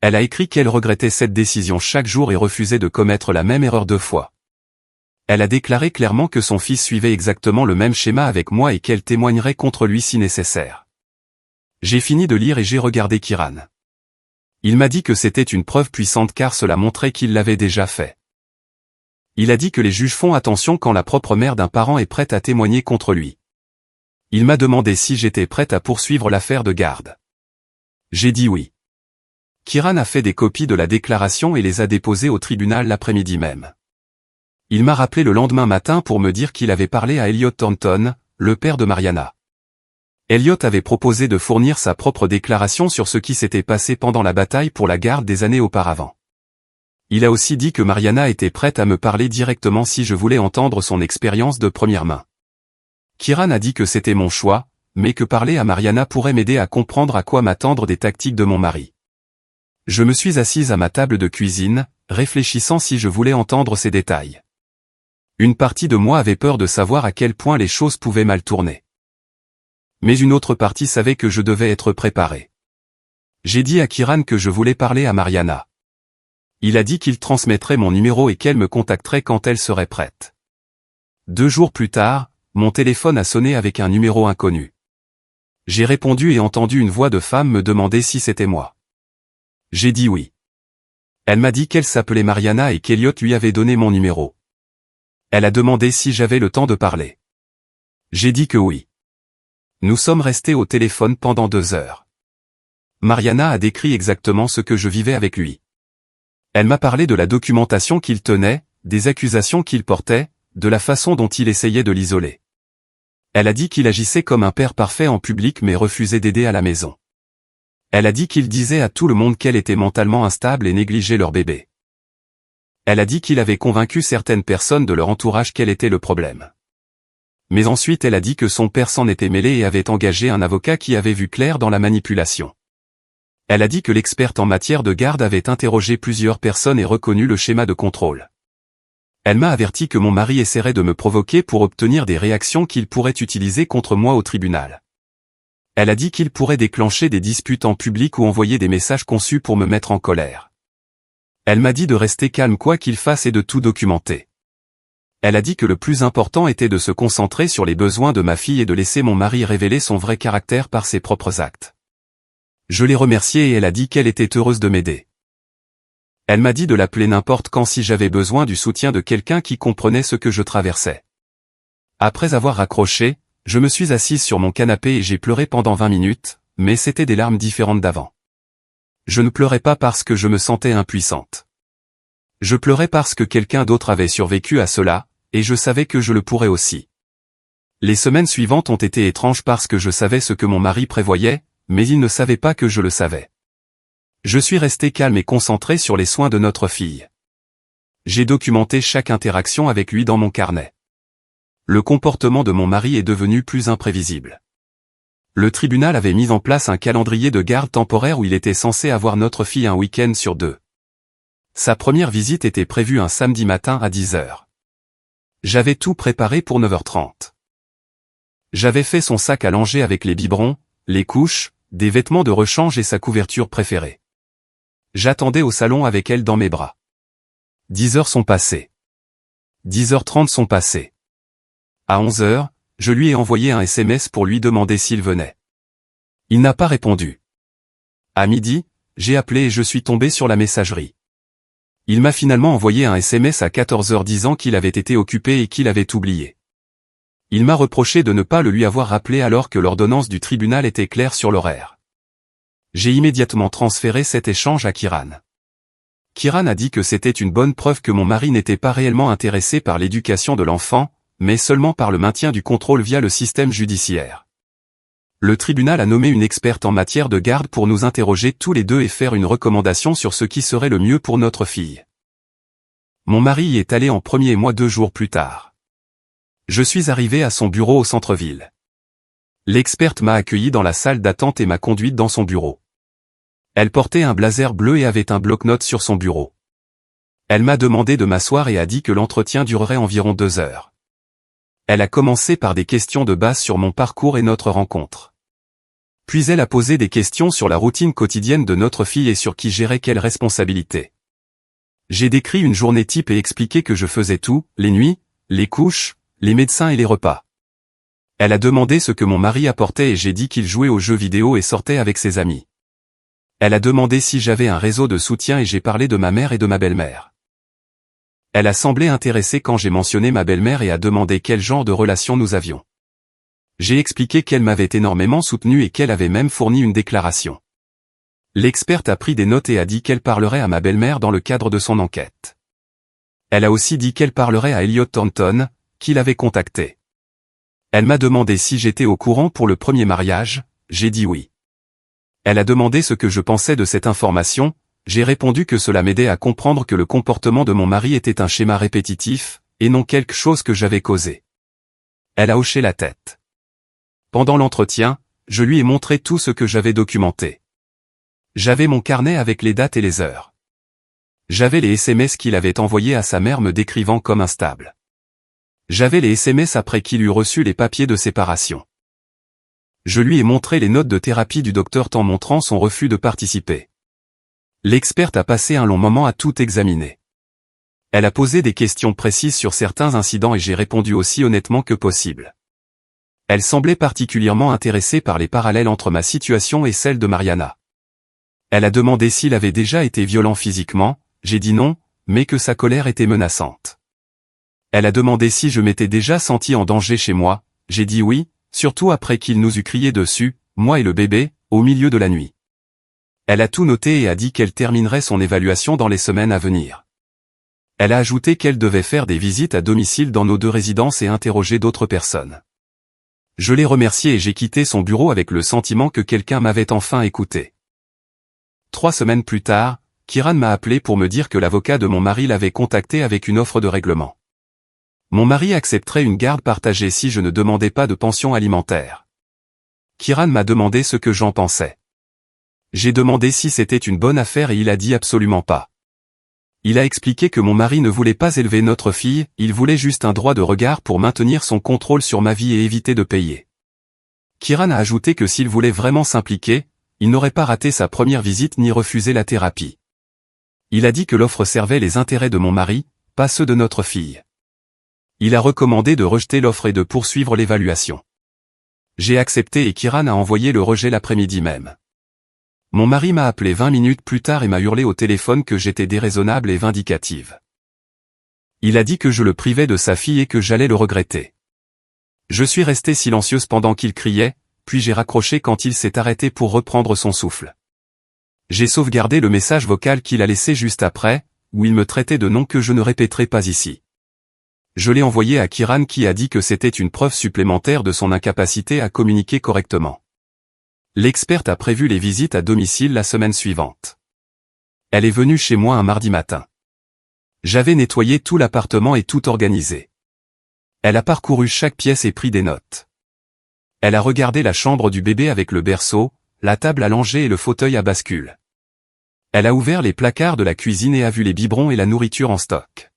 Elle a écrit qu'elle regrettait cette décision chaque jour et refusait de commettre la même erreur 2 fois. Elle a déclaré clairement que son fils suivait exactement le même schéma avec moi et qu'elle témoignerait contre lui si nécessaire. J'ai fini de lire et j'ai regardé Kiran. Il m'a dit que c'était une preuve puissante car cela montrait qu'il l'avait déjà fait. Il a dit que les juges font attention quand la propre mère d'un parent est prête à témoigner contre lui. Il m'a demandé si j'étais prête à poursuivre l'affaire de garde. J'ai dit oui. Kiran a fait des copies de la déclaration et les a déposées au tribunal l'après-midi même. Il m'a rappelé le lendemain matin pour me dire qu'il avait parlé à Elliot Thornton, le père de Mariana. Elliot avait proposé de fournir sa propre déclaration sur ce qui s'était passé pendant la bataille pour la garde des années auparavant. Il a aussi dit que Mariana était prête à me parler directement si je voulais entendre son expérience de première main. Kiran a dit que c'était mon choix, mais que parler à Mariana pourrait m'aider à comprendre à quoi m'attendre des tactiques de mon mari. Je me suis assise à ma table de cuisine, réfléchissant si je voulais entendre ces détails. Une partie de moi avait peur de savoir à quel point les choses pouvaient mal tourner. Mais une autre partie savait que je devais être préparé. J'ai dit à Kiran que je voulais parler à Mariana. Il a dit qu'il transmettrait mon numéro et qu'elle me contacterait quand elle serait prête. 2 jours plus tard, mon téléphone a sonné avec un numéro inconnu. J'ai répondu et entendu une voix de femme me demander si c'était moi. J'ai dit oui. Elle m'a dit qu'elle s'appelait Mariana et qu'Elliot lui avait donné mon numéro. Elle a demandé si j'avais le temps de parler. J'ai dit que oui. Nous sommes restés au téléphone pendant 2 heures. Mariana a décrit exactement ce que je vivais avec lui. Elle m'a parlé de la documentation qu'il tenait, des accusations qu'il portait, de la façon dont il essayait de l'isoler. Elle a dit qu'il agissait comme un père parfait en public mais refusait d'aider à la maison. Elle a dit qu'il disait à tout le monde qu'elle était mentalement instable et négligeait leur bébé. Elle a dit qu'il avait convaincu certaines personnes de leur entourage qu'elle était le problème. Mais ensuite elle a dit que son père s'en était mêlé et avait engagé un avocat qui avait vu clair dans la manipulation. Elle a dit que l'experte en matière de garde avait interrogé plusieurs personnes et reconnu le schéma de contrôle. Elle m'a averti que mon mari essaierait de me provoquer pour obtenir des réactions qu'il pourrait utiliser contre moi au tribunal. Elle a dit qu'il pourrait déclencher des disputes en public ou envoyer des messages conçus pour me mettre en colère. Elle m'a dit de rester calme quoi qu'il fasse et de tout documenter. Elle a dit que le plus important était de se concentrer sur les besoins de ma fille et de laisser mon mari révéler son vrai caractère par ses propres actes. Je l'ai remerciée et elle a dit qu'elle était heureuse de m'aider. Elle m'a dit de l'appeler n'importe quand si j'avais besoin du soutien de quelqu'un qui comprenait ce que je traversais. Après avoir raccroché, je me suis assise sur mon canapé et j'ai pleuré pendant 20 minutes, mais c'était des larmes différentes d'avant. Je ne pleurais pas parce que je me sentais impuissante. Je pleurais parce que quelqu'un d'autre avait survécu à cela, et je savais que je le pourrais aussi. Les semaines suivantes ont été étranges parce que je savais ce que mon mari prévoyait, mais il ne savait pas que je le savais. Je suis resté calme et concentré sur les soins de notre fille. J'ai documenté chaque interaction avec lui dans mon carnet. Le comportement de mon mari est devenu plus imprévisible. Le tribunal avait mis en place un calendrier de garde temporaire où il était censé avoir notre fille un week-end sur 2. Sa première visite était prévue un samedi matin à 10 heures. J'avais tout préparé pour 9h30. J'avais fait son sac à langer avec les biberons, les couches, des vêtements de rechange et sa couverture préférée. J'attendais au salon avec elle dans mes bras. 10 heures sont passées. 10h30 sont passées. À 11h, je lui ai envoyé un SMS pour lui demander s'il venait. Il n'a pas répondu. À midi, j'ai appelé et je suis tombé sur la messagerie. Il m'a finalement envoyé un SMS à 14h disant qu'il avait été occupé et qu'il avait oublié. Il m'a reproché de ne pas le lui avoir rappelé alors que l'ordonnance du tribunal était claire sur l'horaire. J'ai immédiatement transféré cet échange à Kiran. Kiran a dit que c'était une bonne preuve que mon mari n'était pas réellement intéressé par l'éducation de l'enfant, mais seulement par le maintien du contrôle via le système judiciaire. Le tribunal a nommé une experte en matière de garde pour nous interroger tous les deux et faire une recommandation sur ce qui serait le mieux pour notre fille. Mon mari y est allé en premier et moi 2 jours plus tard. Je suis arrivé à son bureau au centre-ville. L'experte m'a accueilli dans la salle d'attente et m'a conduite dans son bureau. Elle portait un blazer bleu et avait un bloc-notes sur son bureau. Elle m'a demandé de m'asseoir et a dit que l'entretien durerait environ 2 heures. Elle a commencé par des questions de base sur mon parcours et notre rencontre. Puis elle a posé des questions sur la routine quotidienne de notre fille et sur qui gérait quelle responsabilité. J'ai décrit une journée type et expliqué que je faisais tout, les nuits, les couches, les médecins et les repas. Elle a demandé ce que mon mari apportait et j'ai dit qu'il jouait aux jeux vidéo et sortait avec ses amis. Elle a demandé si j'avais un réseau de soutien et j'ai parlé de ma mère et de ma belle-mère. Elle a semblé intéressée quand j'ai mentionné ma belle-mère et a demandé quel genre de relation nous avions. J'ai expliqué qu'elle m'avait énormément soutenu et qu'elle avait même fourni une déclaration. L'experte a pris des notes et a dit qu'elle parlerait à ma belle-mère dans le cadre de son enquête. Elle a aussi dit qu'elle parlerait à Elliot Thornton, qui l'avait contacté. Elle m'a demandé si j'étais au courant pour le premier mariage, j'ai dit oui. Elle a demandé ce que je pensais de cette information, j'ai répondu que cela m'aidait à comprendre que le comportement de mon mari était un schéma répétitif, et non quelque chose que j'avais causé. Elle a hoché la tête. Pendant l'entretien, je lui ai montré tout ce que j'avais documenté. J'avais mon carnet avec les dates et les heures. J'avais les SMS qu'il avait envoyés à sa mère me décrivant comme instable. J'avais les SMS après qu'il eut reçu les papiers de séparation. Je lui ai montré les notes de thérapie du docteur en montrant son refus de participer. L'experte a passé un long moment à tout examiner. Elle a posé des questions précises sur certains incidents et j'ai répondu aussi honnêtement que possible. Elle semblait particulièrement intéressée par les parallèles entre ma situation et celle de Mariana. Elle a demandé s'il avait déjà été violent physiquement, j'ai dit non, mais que sa colère était menaçante. Elle a demandé si je m'étais déjà senti en danger chez moi, j'ai dit oui, surtout après qu'il nous eut crié dessus, moi et le bébé, au milieu de la nuit. Elle a tout noté et a dit qu'elle terminerait son évaluation dans les semaines à venir. Elle a ajouté qu'elle devait faire des visites à domicile dans nos 2 résidences et interroger d'autres personnes. Je l'ai remercié et j'ai quitté son bureau avec le sentiment que quelqu'un m'avait enfin écouté. 3 semaines plus tard, Kiran m'a appelé pour me dire que l'avocat de mon mari l'avait contacté avec une offre de règlement. Mon mari accepterait une garde partagée si je ne demandais pas de pension alimentaire. Kiran m'a demandé ce que j'en pensais. J'ai demandé si c'était une bonne affaire et il a dit absolument pas. Il a expliqué que mon mari ne voulait pas élever notre fille, il voulait juste un droit de regard pour maintenir son contrôle sur ma vie et éviter de payer. Kiran a ajouté que s'il voulait vraiment s'impliquer, il n'aurait pas raté sa première visite ni refusé la thérapie. Il a dit que l'offre servait les intérêts de mon mari, pas ceux de notre fille. Il a recommandé de rejeter l'offre et de poursuivre l'évaluation. J'ai accepté et Kiran a envoyé le rejet l'après-midi même. Mon mari m'a appelé 20 minutes plus tard et m'a hurlé au téléphone que j'étais déraisonnable et vindicative. Il a dit que je le privais de sa fille et que j'allais le regretter. Je suis restée silencieuse pendant qu'il criait, puis j'ai raccroché quand il s'est arrêté pour reprendre son souffle. J'ai sauvegardé le message vocal qu'il a laissé juste après, où il me traitait de noms que je ne répéterai pas ici. Je l'ai envoyé à Kiran qui a dit que c'était une preuve supplémentaire de son incapacité à communiquer correctement. L'experte a prévu les visites à domicile la semaine suivante. Elle est venue chez moi un mardi matin. J'avais nettoyé tout l'appartement et tout organisé. Elle a parcouru chaque pièce et pris des notes. Elle a regardé la chambre du bébé avec le berceau, la table à langer et le fauteuil à bascule. Elle a ouvert les placards de la cuisine et a vu les biberons et la nourriture en stock.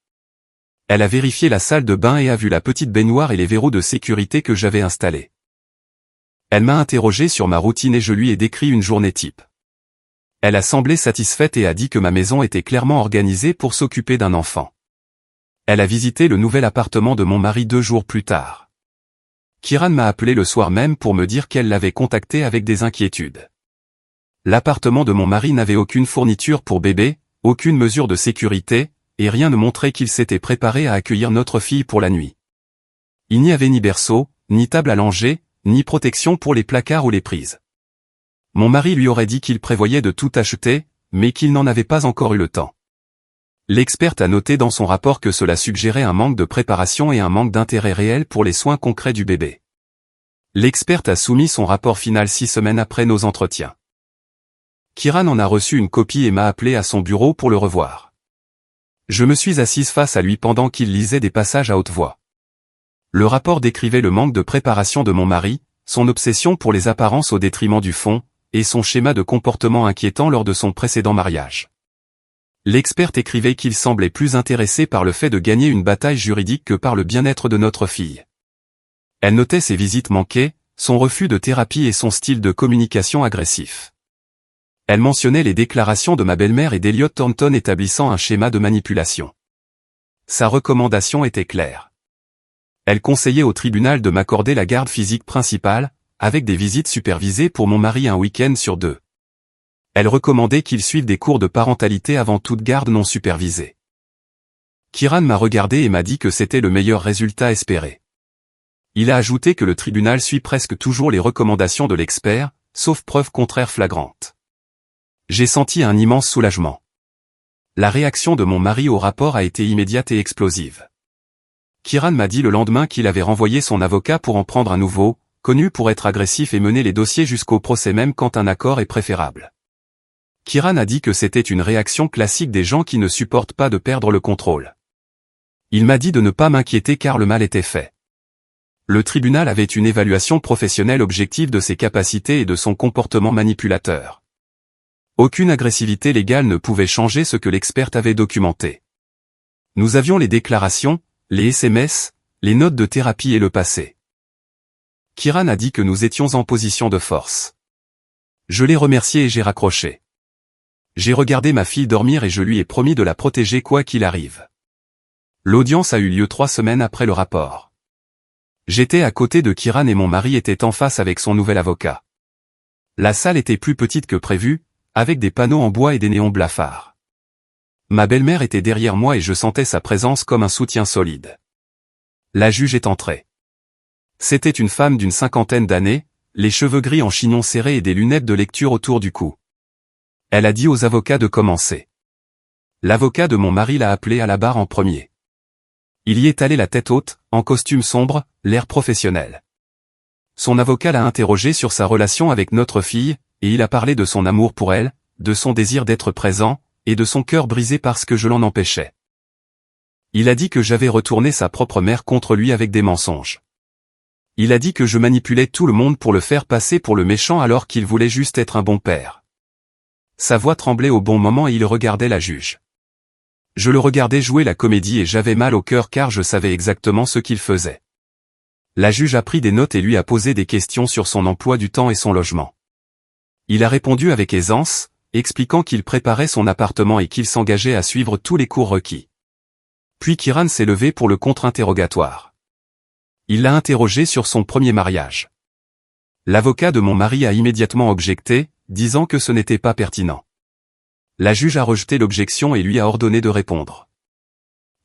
Elle a vérifié la salle de bain et a vu la petite baignoire et les verrous de sécurité que j'avais installés. Elle m'a interrogé sur ma routine et je lui ai décrit une journée type. Elle a semblé satisfaite et a dit que ma maison était clairement organisée pour s'occuper d'un enfant. Elle a visité le nouvel appartement de mon mari 2 jours plus tard. Kiran m'a appelé le soir même pour me dire qu'elle l'avait contacté avec des inquiétudes. L'appartement de mon mari n'avait aucune fourniture pour bébé, aucune mesure de sécurité, et rien ne montrait qu'il s'était préparé à accueillir notre fille pour la nuit. Il n'y avait ni berceau, ni table à langer, ni protection pour les placards ou les prises. Mon mari lui aurait dit qu'il prévoyait de tout acheter, mais qu'il n'en avait pas encore eu le temps. L'experte a noté dans son rapport que cela suggérait un manque de préparation et un manque d'intérêt réel pour les soins concrets du bébé. L'experte a soumis son rapport final 6 semaines après nos entretiens. Kiran en a reçu une copie et m'a appelé à son bureau pour le revoir. Je me suis assise face à lui pendant qu'il lisait des passages à haute voix. Le rapport décrivait le manque de préparation de mon mari, son obsession pour les apparences au détriment du fond, et son schéma de comportement inquiétant lors de son précédent mariage. L'experte écrivait qu'il semblait plus intéressé par le fait de gagner une bataille juridique que par le bien-être de notre fille. Elle notait ses visites manquées, son refus de thérapie et son style de communication agressif. Elle mentionnait les déclarations de ma belle-mère et d'Elliot Thornton établissant un schéma de manipulation. Sa recommandation était claire. Elle conseillait au tribunal de m'accorder la garde physique principale, avec des visites supervisées pour mon mari un week-end sur 2. Elle recommandait qu'il suive des cours de parentalité avant toute garde non supervisée. Kiran m'a regardé et m'a dit que c'était le meilleur résultat espéré. Il a ajouté que le tribunal suit presque toujours les recommandations de l'expert, sauf preuve contraire flagrante. J'ai senti un immense soulagement. La réaction de mon mari au rapport a été immédiate et explosive. Kiran m'a dit le lendemain qu'il avait renvoyé son avocat pour en prendre un nouveau, connu pour être agressif et mener les dossiers jusqu'au procès même quand un accord est préférable. Kiran a dit que c'était une réaction classique des gens qui ne supportent pas de perdre le contrôle. Il m'a dit de ne pas m'inquiéter car le mal était fait. Le tribunal avait une évaluation professionnelle objective de ses capacités et de son comportement manipulateur. Aucune agressivité légale ne pouvait changer ce que l'experte avait documenté. Nous avions les déclarations, les SMS, les notes de thérapie et le passé. Kiran a dit que nous étions en position de force. Je l'ai remercié et j'ai raccroché. J'ai regardé ma fille dormir et je lui ai promis de la protéger quoi qu'il arrive. L'audience a eu lieu 3 semaines après le rapport. J'étais à côté de Kiran et mon mari était en face avec son nouvel avocat. La salle était plus petite que prévu, avec des panneaux en bois et des néons blafards. Ma belle-mère était derrière moi et je sentais sa présence comme un soutien solide. La juge est entrée. C'était une femme d'une 50aine d'années, les cheveux gris en chignon serré et des lunettes de lecture autour du cou. Elle a dit aux avocats de commencer. L'avocat de mon mari l'a appelé à la barre en premier. Il y est allé la tête haute, en costume sombre, l'air professionnel. Son avocat l'a interrogé sur sa relation avec notre fille, et il a parlé de son amour pour elle, de son désir d'être présent, et de son cœur brisé parce que je l'en empêchais. Il a dit que j'avais retourné sa propre mère contre lui avec des mensonges. Il a dit que je manipulais tout le monde pour le faire passer pour le méchant alors qu'il voulait juste être un bon père. Sa voix tremblait au bon moment et il regardait la juge. Je le regardais jouer la comédie et j'avais mal au cœur car je savais exactement ce qu'il faisait. La juge a pris des notes et lui a posé des questions sur son emploi du temps et son logement. Il a répondu avec aisance, expliquant qu'il préparait son appartement et qu'il s'engageait à suivre tous les cours requis. Puis Kiran s'est levé pour le contre-interrogatoire. Il l'a interrogé sur son premier mariage. L'avocat de mon mari a immédiatement objecté, disant que ce n'était pas pertinent. La juge a rejeté l'objection et lui a ordonné de répondre.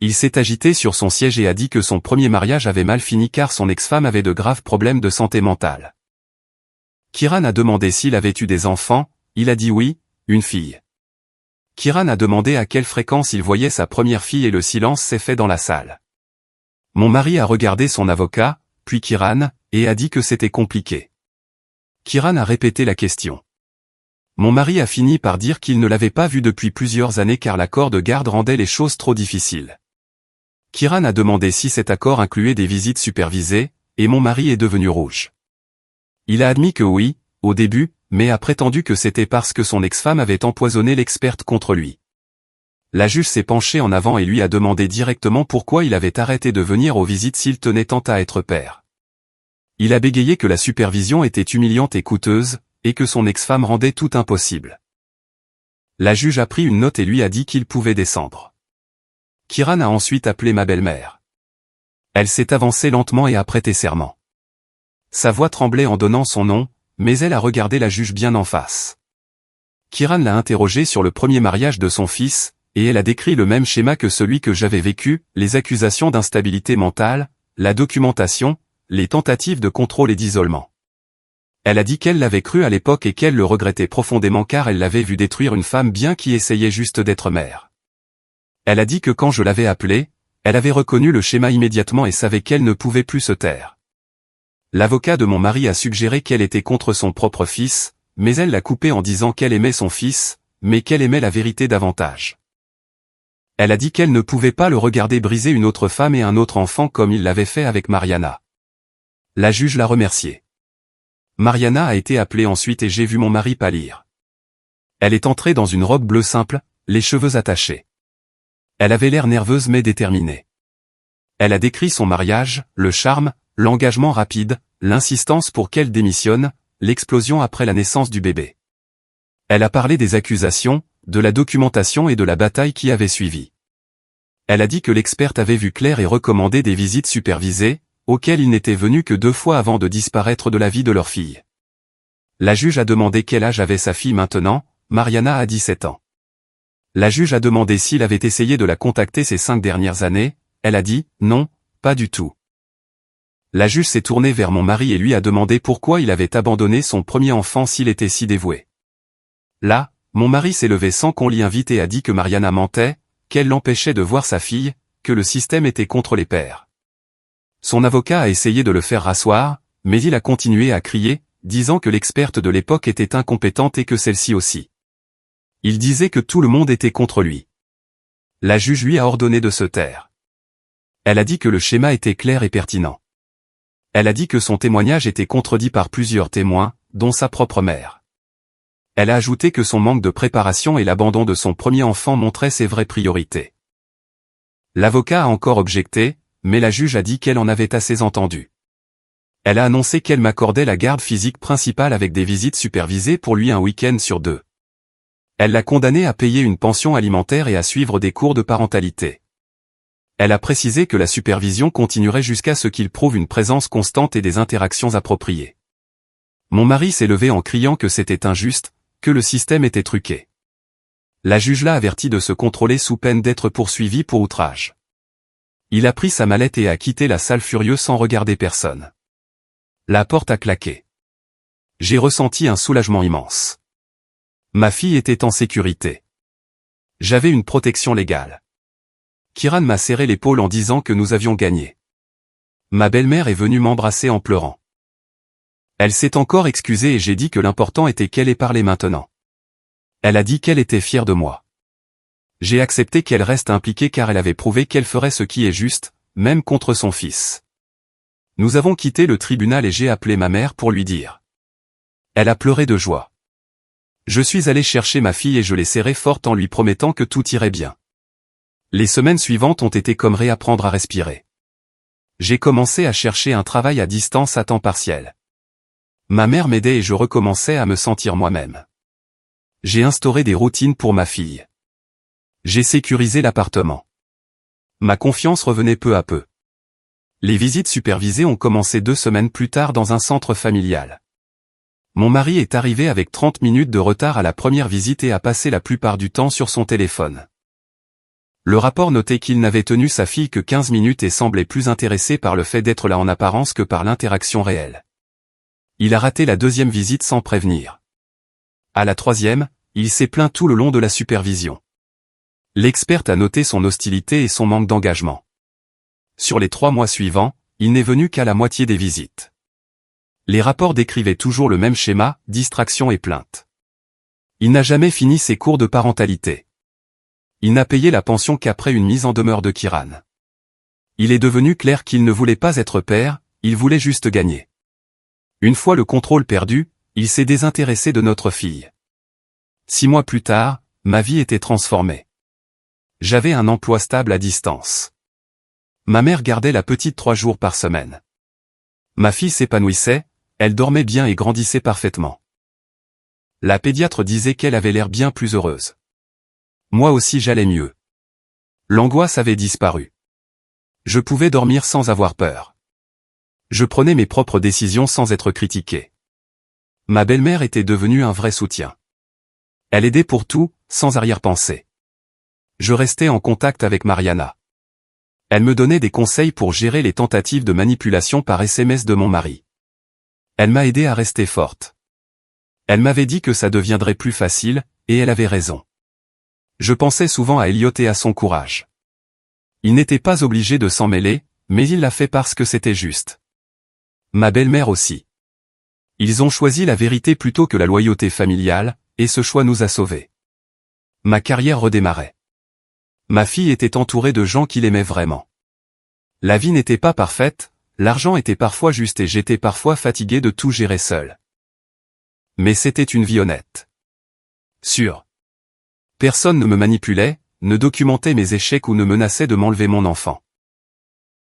Il s'est agité sur son siège et a dit que son premier mariage avait mal fini car son ex-femme avait de graves problèmes de santé mentale. Kiran a demandé s'il avait eu des enfants, il a dit oui, une fille. Kiran a demandé à quelle fréquence il voyait sa première fille et le silence s'est fait dans la salle. Mon mari a regardé son avocat, puis Kiran, et a dit que c'était compliqué. Kiran a répété la question. Mon mari a fini par dire qu'il ne l'avait pas vue depuis plusieurs années car l'accord de garde rendait les choses trop difficiles. Kiran a demandé si cet accord incluait des visites supervisées, et mon mari est devenu rouge. Il a admis que oui, au début, mais a prétendu que c'était parce que son ex-femme avait empoisonné l'experte contre lui. La juge s'est penchée en avant et lui a demandé directement pourquoi il avait arrêté de venir aux visites s'il tenait tant à être père. Il a bégayé que la supervision était humiliante et coûteuse, et que son ex-femme rendait tout impossible. La juge a pris une note et lui a dit qu'il pouvait descendre. Kiran a ensuite appelé ma belle-mère. Elle s'est avancée lentement et a prêté serment. Sa voix tremblait en donnant son nom, mais elle a regardé la juge bien en face. Kiran l'a interrogée sur le premier mariage de son fils, et elle a décrit le même schéma que celui que j'avais vécu, les accusations d'instabilité mentale, la documentation, les tentatives de contrôle et d'isolement. Elle a dit qu'elle l'avait cru à l'époque et qu'elle le regrettait profondément car elle l'avait vu détruire une femme bien qui essayait juste d'être mère. Elle a dit que quand je l'avais appelée, elle avait reconnu le schéma immédiatement et savait qu'elle ne pouvait plus se taire. L'avocat de mon mari a suggéré qu'elle était contre son propre fils, mais elle l'a coupé en disant qu'elle aimait son fils, mais qu'elle aimait la vérité davantage. Elle a dit qu'elle ne pouvait pas le regarder briser une autre femme et un autre enfant comme il l'avait fait avec Mariana. La juge l'a remerciée. Mariana a été appelée ensuite et j'ai vu mon mari pâlir. Elle est entrée dans une robe bleue simple, les cheveux attachés. Elle avait l'air nerveuse mais déterminée. Elle a décrit son mariage, le charme, l'engagement rapide, l'insistance pour qu'elle démissionne, l'explosion après la naissance du bébé. Elle a parlé des accusations, de la documentation et de la bataille qui avait suivi. Elle a dit que l'experte avait vu clair et recommandé des visites supervisées, auxquelles il n'était venu que 2 fois avant de disparaître de la vie de leur fille. La juge a demandé quel âge avait sa fille maintenant, Mariana a 17 ans. La juge a demandé s'il avait essayé de la contacter ces 5 dernières années, elle a dit « non, pas du tout ». La juge s'est tournée vers mon mari et lui a demandé pourquoi il avait abandonné son premier enfant s'il était si dévoué. Là, mon mari s'est levé sans qu'on l'y invite et a dit que Mariana mentait, qu'elle l'empêchait de voir sa fille, que le système était contre les pères. Son avocat a essayé de le faire rasseoir, mais il a continué à crier, disant que l'experte de l'époque était incompétente et que celle-ci aussi. Il disait que tout le monde était contre lui. La juge lui a ordonné de se taire. Elle a dit que le schéma était clair et pertinent. Elle a dit que son témoignage était contredit par plusieurs témoins, dont sa propre mère. Elle a ajouté que son manque de préparation et l'abandon de son premier enfant montraient ses vraies priorités. L'avocat a encore objecté, mais la juge a dit qu'elle en avait assez entendu. Elle a annoncé qu'elle m'accordait la garde physique principale avec des visites supervisées pour lui un week-end sur 2. Elle l'a condamné à payer une pension alimentaire et à suivre des cours de parentalité. Elle a précisé que la supervision continuerait jusqu'à ce qu'il prouve une présence constante et des interactions appropriées. Mon mari s'est levé en criant que c'était injuste, que le système était truqué. La juge l'a averti de se contrôler sous peine d'être poursuivi pour outrage. Il a pris sa mallette et a quitté la salle furieux sans regarder personne. La porte a claqué. J'ai ressenti un soulagement immense. Ma fille était en sécurité. J'avais une protection légale. Kiran m'a serré l'épaule en disant que nous avions gagné. Ma belle-mère est venue m'embrasser en pleurant. Elle s'est encore excusée et j'ai dit que l'important était qu'elle ait parlé maintenant. Elle a dit qu'elle était fière de moi. J'ai accepté qu'elle reste impliquée car elle avait prouvé qu'elle ferait ce qui est juste, même contre son fils. Nous avons quitté le tribunal et j'ai appelé ma mère pour lui dire. Elle a pleuré de joie. Je suis allé chercher ma fille et je l'ai serrée forte en lui promettant que tout irait bien. Les semaines suivantes ont été comme réapprendre à respirer. J'ai commencé à chercher un travail à distance à temps partiel. Ma mère m'aidait et je recommençais à me sentir moi-même. J'ai instauré des routines pour ma fille. J'ai sécurisé l'appartement. Ma confiance revenait peu à peu. Les visites supervisées ont commencé 2 semaines plus tard dans un centre familial. Mon mari est arrivé avec 30 minutes de retard à la première visite et a passé la plupart du temps sur son téléphone. Le rapport notait qu'il n'avait tenu sa fille que 15 minutes et semblait plus intéressé par le fait d'être là en apparence que par l'interaction réelle. Il a raté la 2e visite sans prévenir. À la 3e, il s'est plaint tout le long de la supervision. L'experte a noté son hostilité et son manque d'engagement. Sur les 3 mois suivants, il n'est venu qu'à la moitié des visites. Les rapports décrivaient toujours le même schéma, distraction et plainte. Il n'a jamais fini ses cours de parentalité. Il n'a payé la pension qu'après une mise en demeure de Kiran. Il est devenu clair qu'il ne voulait pas être père, il voulait juste gagner. Une fois le contrôle perdu, il s'est désintéressé de notre fille. 6 mois plus tard, ma vie était transformée. J'avais un emploi stable à distance. Ma mère gardait la petite 3 jours par semaine. Ma fille s'épanouissait, elle dormait bien et grandissait parfaitement. La pédiatre disait qu'elle avait l'air bien plus heureuse. Moi aussi j'allais mieux. L'angoisse avait disparu. Je pouvais dormir sans avoir peur. Je prenais mes propres décisions sans être critiqué. Ma belle-mère était devenue un vrai soutien. Elle aidait pour tout, sans arrière-pensée. Je restais en contact avec Mariana. Elle me donnait des conseils pour gérer les tentatives de manipulation par SMS de mon mari. Elle m'a aidé à rester forte. Elle m'avait dit que ça deviendrait plus facile, et elle avait raison. Je pensais souvent à Elliot et à son courage. Il n'était pas obligé de s'en mêler, mais il l'a fait parce que c'était juste. Ma belle-mère aussi. Ils ont choisi la vérité plutôt que la loyauté familiale, et ce choix nous a sauvés. Ma carrière redémarrait. Ma fille était entourée de gens qui l'aimaient vraiment. La vie n'était pas parfaite, l'argent était parfois juste et j'étais parfois fatigué de tout gérer seul. Mais c'était une vie honnête. Sûre. Personne ne me manipulait, ne documentait mes échecs ou ne menaçait de m'enlever mon enfant.